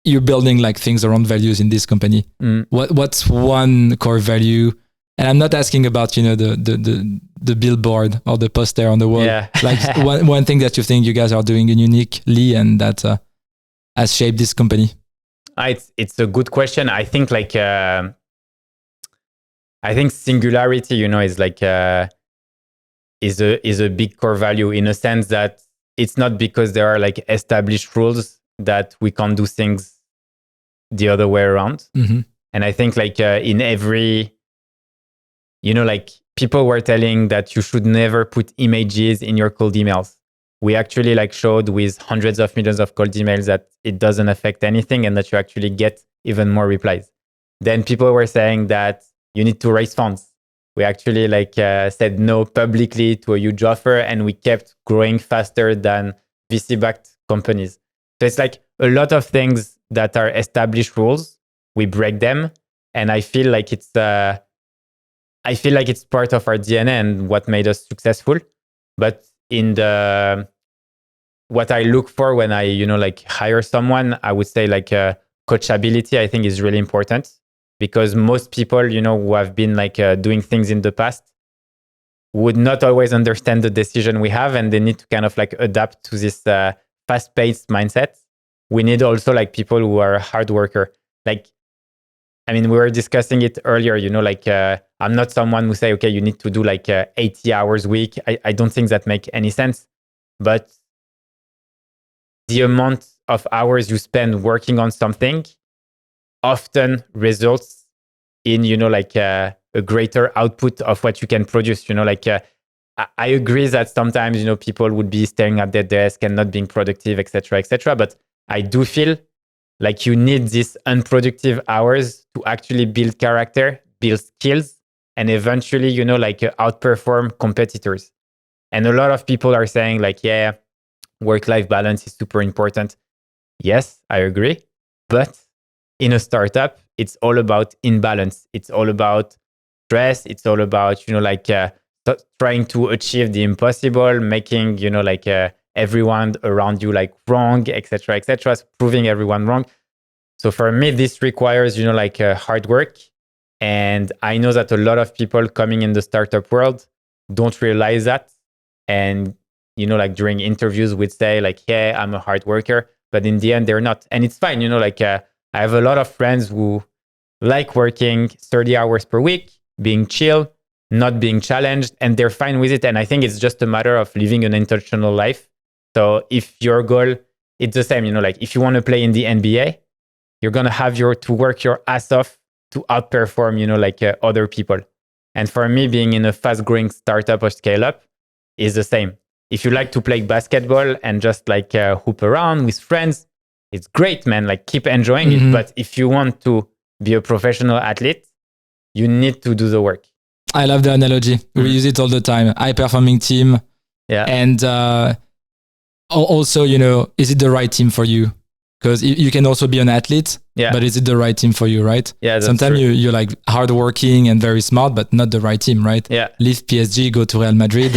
you're building like things around values in this company. What's one core value? And I'm not asking about, the billboard or the poster on the wall. Yeah. Like one thing that you think you guys are doing uniquely and that has shaped this company. It's a good question. I think like, I think singularity, is like, is a big core value, in a sense that it's not because there are like established rules that we can't do things the other way around. And I think like in every, like people were telling that you should never put images in your cold emails. We actually like showed with hundreds of millions of cold emails that it doesn't affect anything and that you actually get even more replies. Then people were saying that you need to raise funds. We actually like said no publicly to a huge offer, and we kept growing faster than VC-backed companies. So it's like a lot of things that are established rules, we break them, and I feel like it's part of our DNA and what made us successful. But in what I look for when I hire someone, I would say like coachability, I think, is really important, because most people who have been like doing things in the past would not always understand the decision we have, and they need to kind of like adapt to this fast-paced mindset. We need also like people who are hard worker. Like, I mean, we were discussing it earlier, I'm not someone who say, okay, you need to do like 80 hours a week. I don't think that make any sense. But the amount of hours you spend working on something often results in, a greater output of what you can produce. I agree that sometimes, people would be staring at their desk and not being productive, etc., etc. But I do feel like you need these unproductive hours to actually build character, build skills, and eventually, outperform competitors. And a lot of people are saying like, work-life balance is super important. Yes, I agree. But in a startup, it's all about imbalance. It's all about stress. It's all about, trying to achieve the impossible, making, everyone around you like wrong, etc., etc., proving everyone wrong. So for me, this requires, hard work. And I know that a lot of people coming in the startup world don't realize that. And, during interviews would say like, yeah, I'm a hard worker. But in the end, they're not. And it's fine. I have a lot of friends who like working 30 hours per week, being chill, not being challenged, and they're fine with it. And I think it's just a matter of living an intentional life. So if your goal, it's the same, if you want to play in the NBA, you're going to have to work your ass off to outperform, other people. And for me, being in a fast growing startup or scale up is the same. If you like to play basketball and just hoop around with friends, it's great, man. Like keep enjoying it. But if you want to be a professional athlete, you need to do the work. I love the analogy. We use it all the time. High performing team. Yeah. And also, is it the right team for you? Because you can also be an athlete, but is it the right team for you, right? Yeah, sometimes you're like hardworking and very smart, but not the right team, right? Yeah. Leave PSG, go to Real Madrid.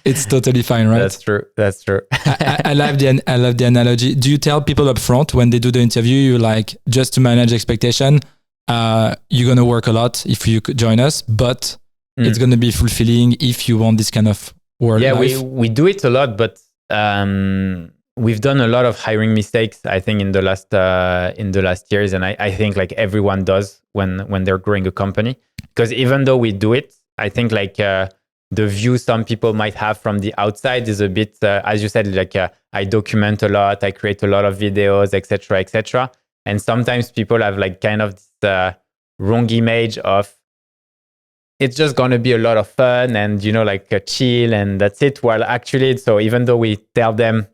It's totally fine, right? That's true. I love the analogy. Do you tell people up front when they do the interview, you like, just to manage expectation, you're going to work a lot if you could join us, but it's going to be fulfilling if you want this kind of work life? Yeah, we do it a lot, but we've done a lot of hiring mistakes, I think, in the last years, and I think like everyone does when they're growing a company. Because even though we do it, I think like the view some people might have from the outside is a bit, as you said, like I document a lot, I create a lot of videos, etc., etc. And sometimes people have like kind of this wrong image of it's just going to be a lot of fun and chill and that's it. While actually, so even though we tell them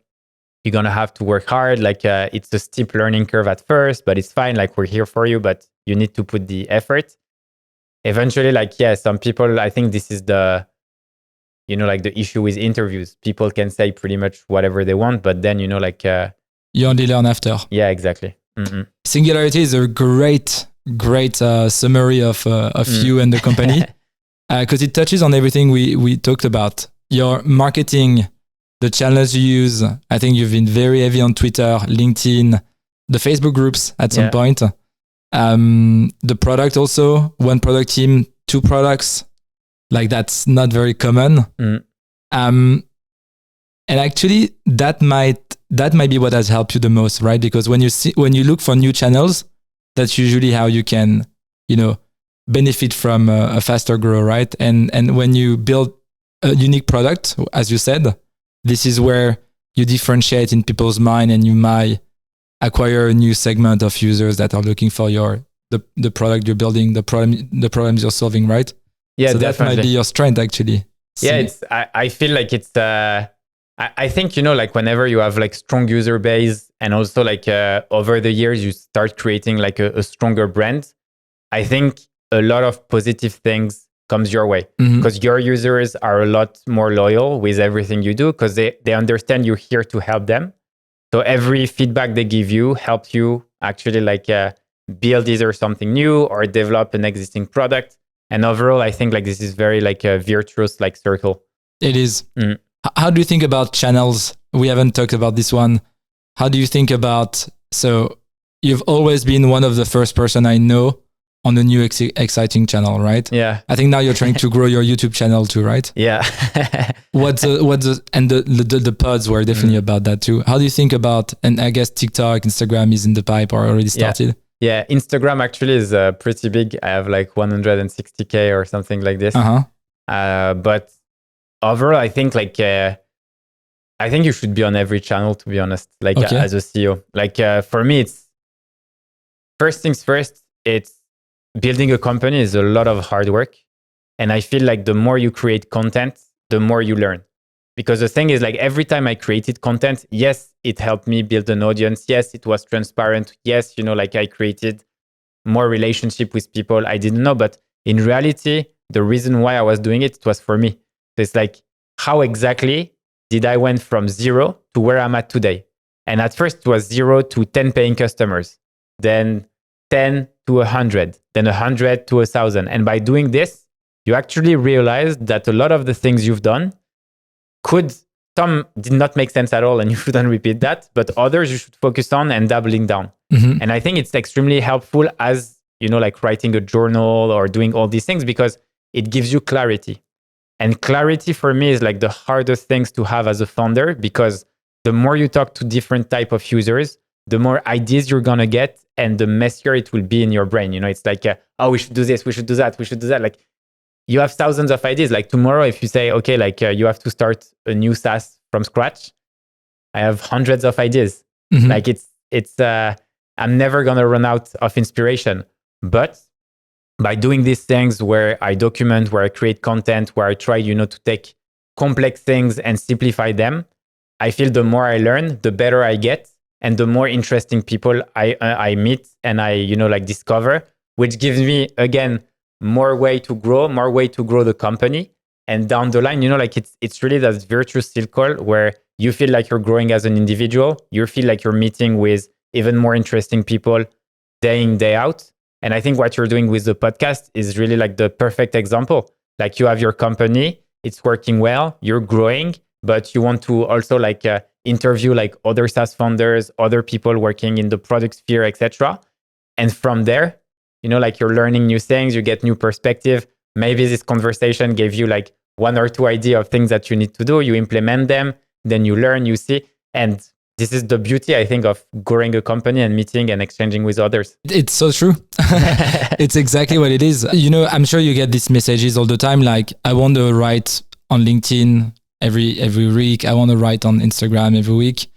you're going to have to work hard, like it's a steep learning curve at first, but it's fine. Like we're here for you, but you need to put the effort. Eventually, some people, I think this is the issue with interviews. People can say pretty much whatever they want, but then, you only learn after. Yeah, exactly. Singularity is a great summary of you and the company, because it touches on everything we talked about. Your marketing, the channels you use. I think you've been very heavy on Twitter, LinkedIn, the Facebook groups at some point. The product also, one product team, two products. Like that's not very common. And actually that might be what has helped you the most, right? Because when you look for new channels, that's usually how you can, benefit from a faster growth, right? And when you build a unique product, as you said, this is where you differentiate in people's mind, and you might acquire a new segment of users that are looking for the product you're building, the problems you're solving, right? Yeah, so definitely. That might be your strength, actually. Yeah, I feel like it's I think whenever you have like strong user base, and also like over the years you start creating like a stronger brand, I think a lot of positive things comes your way, because your users are a lot more loyal with everything you do, because they understand you're here to help them. So every feedback they give you helps you actually build either something new or develop an existing product. And overall, I think this is very a virtuous circle. It is. How do you think about channels? We haven't talked about this one. How do you think about, so you've always been one of the first person I know on a new exciting channel, right? Yeah. I think now you're trying to grow your YouTube channel too, right? Yeah. And the pods were definitely about that too. How do you think about, and I guess TikTok, Instagram is in the pipe or already started? Yeah, Instagram actually is pretty big. I have 160K or something like this. But overall, I think I think you should be on every channel, to be honest. As a CEO, for me, it's first things first. It's building a company is a lot of hard work, and I feel like the more you create content, the more you learn. Because the thing is, every time I created content, yes, it helped me build an audience. Yes, it was transparent. Yes, I created more relationship with people I didn't know. But in reality, the reason why I was doing it was for me. So it's how exactly did I went from 0 to where I'm at today? And at first it was 0 to 10 paying customers. Then 10 to 100, then 100 to 1,000. And by doing this, you actually realize that a lot of the things you've done some did not make sense at all and you shouldn't repeat that, but others you should focus on and doubling down. Mm-hmm. And I think it's extremely helpful as, like writing a journal or doing all these things because it gives you clarity. And clarity for me is like the hardest things to have as a founder because the more you talk to different type of users, the more ideas you're going to get and the messier it will be in your brain. It's like, we should do this, we should do that, we should do that. Like you have thousands of ideas. Like tomorrow, if you say, okay, like you have to start a new SaaS from scratch, I have hundreds of ideas. Mm-hmm. Like I'm never going to run out of inspiration. But by doing these things where I document, where I create content, where I try, to take complex things and simplify them, I feel the more I learn, the better I get. And the more interesting people I meet and I, discover, which gives me, again, more way to grow the company. And down the line, it's really that virtuous circle where you feel like you're growing as an individual. You feel like you're meeting with even more interesting people day in, day out. And I think what you're doing with the podcast is really like the perfect example. Like you have your company, it's working well, you're growing, but you want to also interview like other SaaS founders, other people working in the product sphere, etc. And from there, you're learning new things, you get new perspective. Maybe this conversation gave you like one or two ideas of things that you need to do. You implement them, then you learn, you see. And this is the beauty, I think, of growing a company and meeting and exchanging with others. It's so true. It's exactly what it is. I'm sure you get these messages all the time. Like, I want to write on LinkedIn every week. I want to write on Instagram every week.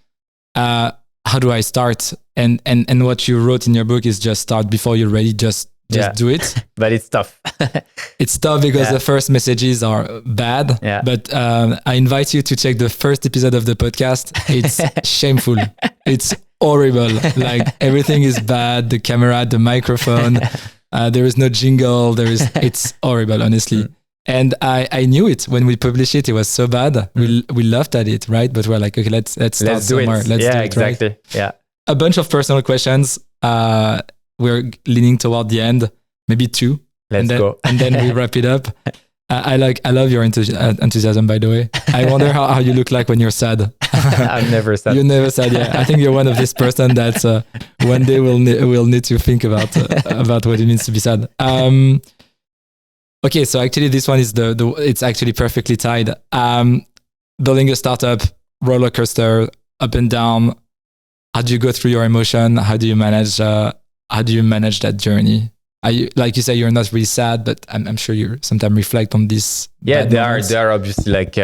How do I start? And what you wrote in your book is just start before you're ready. Just do it. But it's tough. It's tough because the first messages are bad. Yeah. But I invite you to check the first episode of the podcast. It's shameful. It's horrible. Like everything is bad. The camera, the microphone. There is no jingle. It's horrible, honestly. And I knew it when we published it. It was so bad. We laughed at it, right? But we're like, okay, let's start somewhere. Let's do it. Exactly. Right? Yeah. A bunch of personal questions. We're leaning toward the end, maybe two. Let's go. And then we wrap it up. I love your enthusiasm, by the way. I wonder how you look like when you're sad. I'm never sad. You're never sad, yeah. I think you're one of this person that one day we'll need to think about what it means to be sad. Okay, so actually this one is it's actually perfectly tied. Building a startup, roller coaster, up and down. How do you go through your emotion? How do you manage that journey? Like you say, you're not really sad, but I'm sure you sometimes reflect on this. Yeah, there are obviously like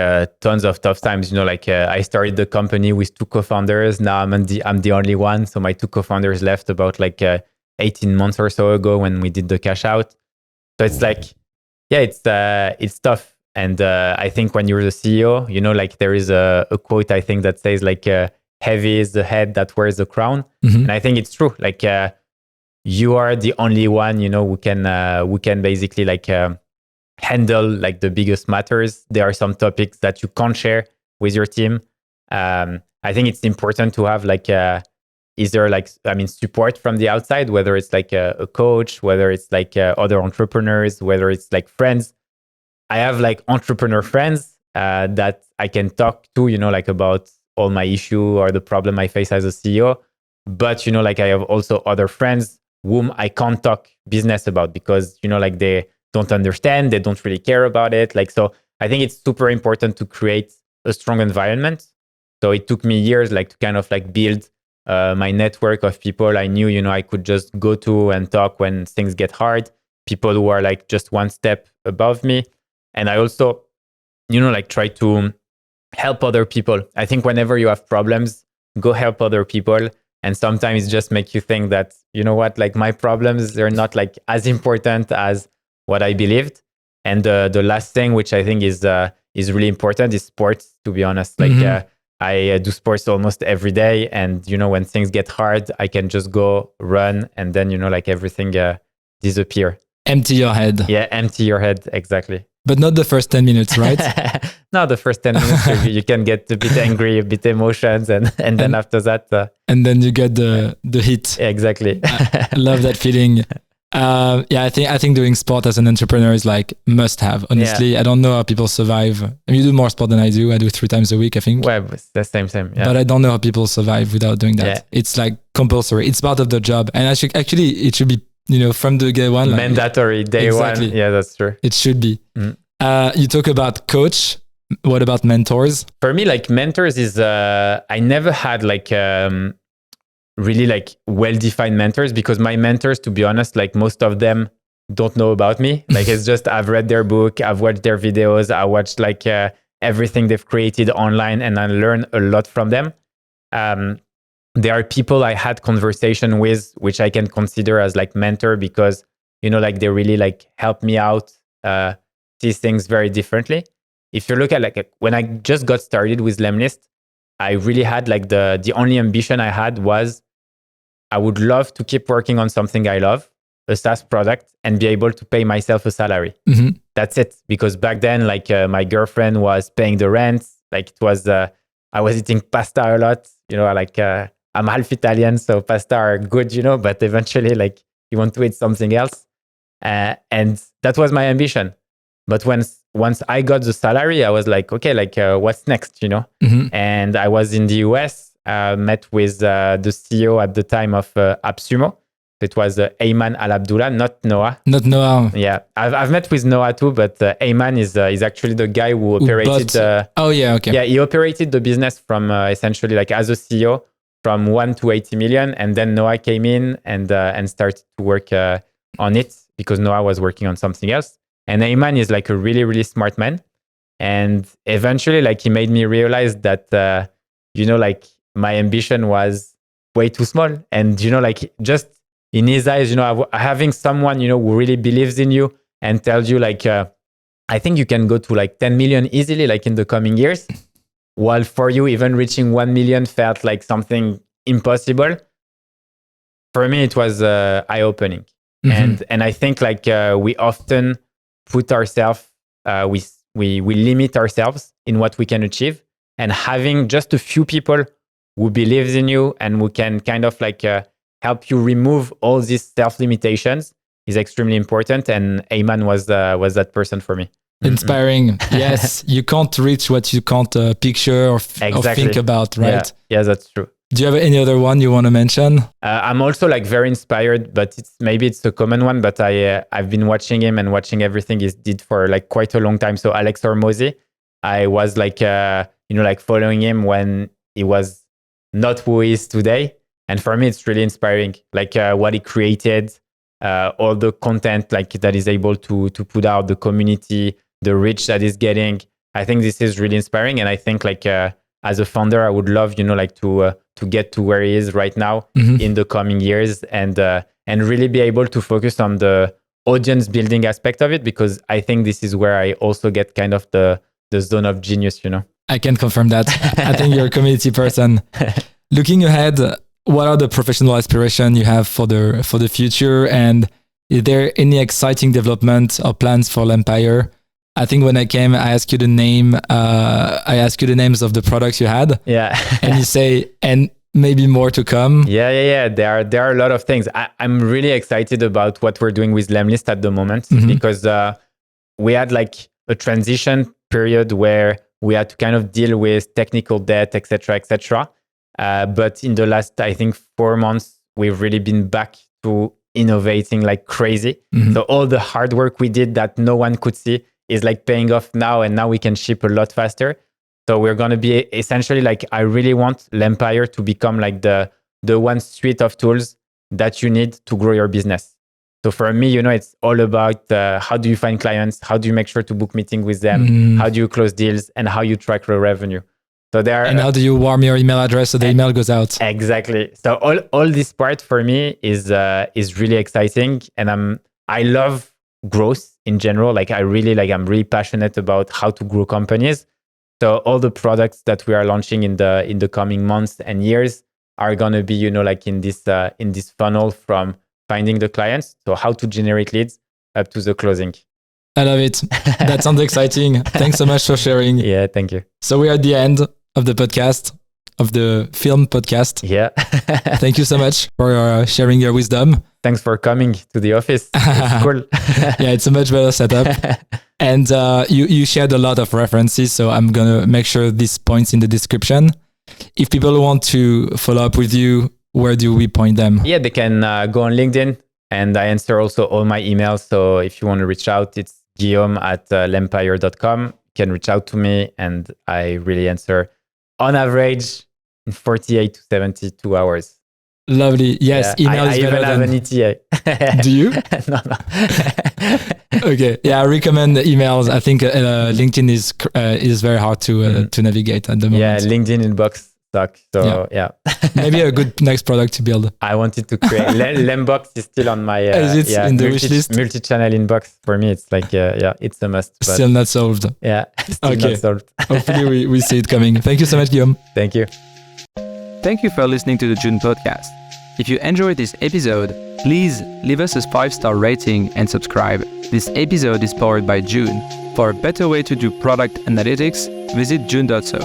tons of tough times. I started the company with two co-founders. Now I'm the only one. So my two co-founders left about 18 months or so ago when we did the cash out. So it's like, yeah, it's tough. And I think when you're the CEO, there is a quote I think that says heavy is the head that wears the crown. Mm-hmm. And I think it's true. You are the only one, who can basically handle the biggest matters. There are some topics that you can't share with your team. I think it's important to have support from the outside, whether it's a coach, whether it's other entrepreneurs, whether it's friends. I have entrepreneur friends that I can talk to, about all my issue or the problem I face as a CEO. But, I have also other friends whom I can't talk business about because, they don't understand, they don't really care about it. So I think it's super important to create a strong environment. So it took me years to kind of build my network of people I knew, I could just go to and talk when things get hard, people who are just one step above me. And I also, try to help other people. I think whenever you have problems, go help other people. And sometimes just make you think that, my problems, they're not as important as what I believed. And the last thing, which I think is really important, is sports, to be honest. I do sports almost every day. And, when things get hard, I can just go run and then, everything disappear. Empty your head. Yeah, empty your head. Exactly. But not the first 10 minutes, right? No, the first 10 minutes, you can get a bit angry, a bit emotions. And then after that. And then you get the hit. Exactly. I love that feeling. I think doing sport as an entrepreneur is like must have. Honestly, I don't know how people survive. I mean, you do more sport than I do. I do 3 times a week, I think. Well, it's the same. Yeah. But I don't know how people survive without doing that. Yeah. It's like compulsory. It's part of the job. And actually, it should be, from the day one. Mandatory day exactly. one. Yeah, that's true. It should be. You talk about coach. What about mentors? For me, like mentors is, I never had like really like well-defined mentors, because my mentors, to be honest, like most of them don't know about me. Like it's just, I've read their book, I've watched their videos, I watched like everything they've created online, and I learn a lot from them. There are people I had conversation with, which I can consider as like mentor, because, like they really like help me out, see things very differently. If you look at like when I just got started with Lemlist, I really had like the only ambition I had was I would love to keep working on something I love, a SaaS product, and be able to pay myself a salary. Mm-hmm. That's it. Because back then, like my girlfriend was paying the rent. Like it was, I was eating pasta a lot. Like I'm half Italian, so pasta are good, but eventually like you want to eat something else. And that was my ambition. But once I got the salary, I was like, okay, like what's next, Mm-hmm. And I was in the US, met with the CEO at the time of AppSumo. It was Ayman Al-Abdullah, not Noah. Not Noah. Yeah, I've met with Noah too, but Ayman is actually the guy who operated. Oh yeah, okay. Yeah, he operated the business from essentially like as a CEO from 1 to 80 million, and then Noah came in and started to work on it, because Noah was working on something else. And Ayman is like a really, really smart man. And eventually, like he made me realize that, like my ambition was way too small. And, like just in his eyes, having someone, who really believes in you and tells you like, I think you can go to like 10 million easily, like in the coming years. While for you, even reaching 1 million felt like something impossible. For me, it was eye-opening. Mm-hmm. And I think like we often put ourselves, we limit ourselves in what we can achieve, and having just a few people who believes in you and who can kind of like help you remove all these self-limitations is extremely important. And Ayman was that person for me. Inspiring. Yes, you can't reach what you can't picture or think about, right? Yeah, that's true. Do you have any other one you want to mention? I'm also like very inspired, but it's a common one, but I've been watching him and watching everything he did for like quite a long time. So Alex Hormozy, I was like, like following him when he was not who he is today. And for me, it's really inspiring, like what he created, all the content like that is able to put out, the community, the reach that he's getting. I think this is really inspiring. And I think like as a founder, I would love, like to get to where he is right now in the coming years, and really be able to focus on the audience building aspect of it, because I think this is where I also get kind of the zone of genius, I can confirm that. I think you're a community person. Looking ahead, what are the professional aspirations you have for the future? And is there any exciting development or plans for Lempire? I think when I came, I asked you the names of the products you had. Yeah. And you say, and maybe more to come. Yeah. There are a lot of things. I'm really excited about what we're doing with Lemlist at the moment, because we had like a transition period where we had to kind of deal with technical debt, etc. But in the last, I think 4 months, we've really been back to innovating like crazy. So all the hard work we did that no one could see is like paying off now, and now we can ship a lot faster. So we're going to be essentially like, I really want Lempire to become like the one suite of tools that you need to grow your business. So for me, it's all about how do you find clients? How do you make sure to book meeting with them? How do you close deals? And how you track your revenue? So and how do you warm your email address so the email goes out? Exactly. So all this part for me is really exciting, and I love growth in general. Like I'm really passionate about how to grow companies. So all the products that we are launching in the coming months and years are gonna be like in this funnel from finding the clients, so how to generate leads up to the closing. I love it. That sounds exciting. Thanks so much for sharing. Yeah, thank you. So we are at the end of the podcast, of the film podcast. Yeah. Thank you so much for sharing your wisdom. Thanks for coming to the office. It's cool. Yeah, it's a much better setup. And you shared a lot of references, so I'm going to make sure these points in the description. If people want to follow up with you, where do we point them? Yeah, they can go on LinkedIn, and I answer also all my emails. So if you want to reach out, it's guillaume@lempire.com. You can reach out to me, and I really answer on average in 48 to 72 hours. Lovely. Yes, yeah, email is I better even have than... an ETA. Do you? No. Okay. Yeah, I recommend emails. I think LinkedIn is very hard to navigate at the moment. Yeah, LinkedIn inbox sucks. So yeah. Maybe a good next product to build. I wanted to create Lembox is still on my in the wish list? multi-channel inbox. For me, it's like it's a must. But Still not solved. Yeah, still not solved. Hopefully we see it coming. Thank you so much, Guillaume. Thank you. Thank you for listening to the June podcast. If you enjoyed this episode, please leave us a 5-star rating and subscribe. This episode is powered by June. For a better way to do product analytics, visit june.so.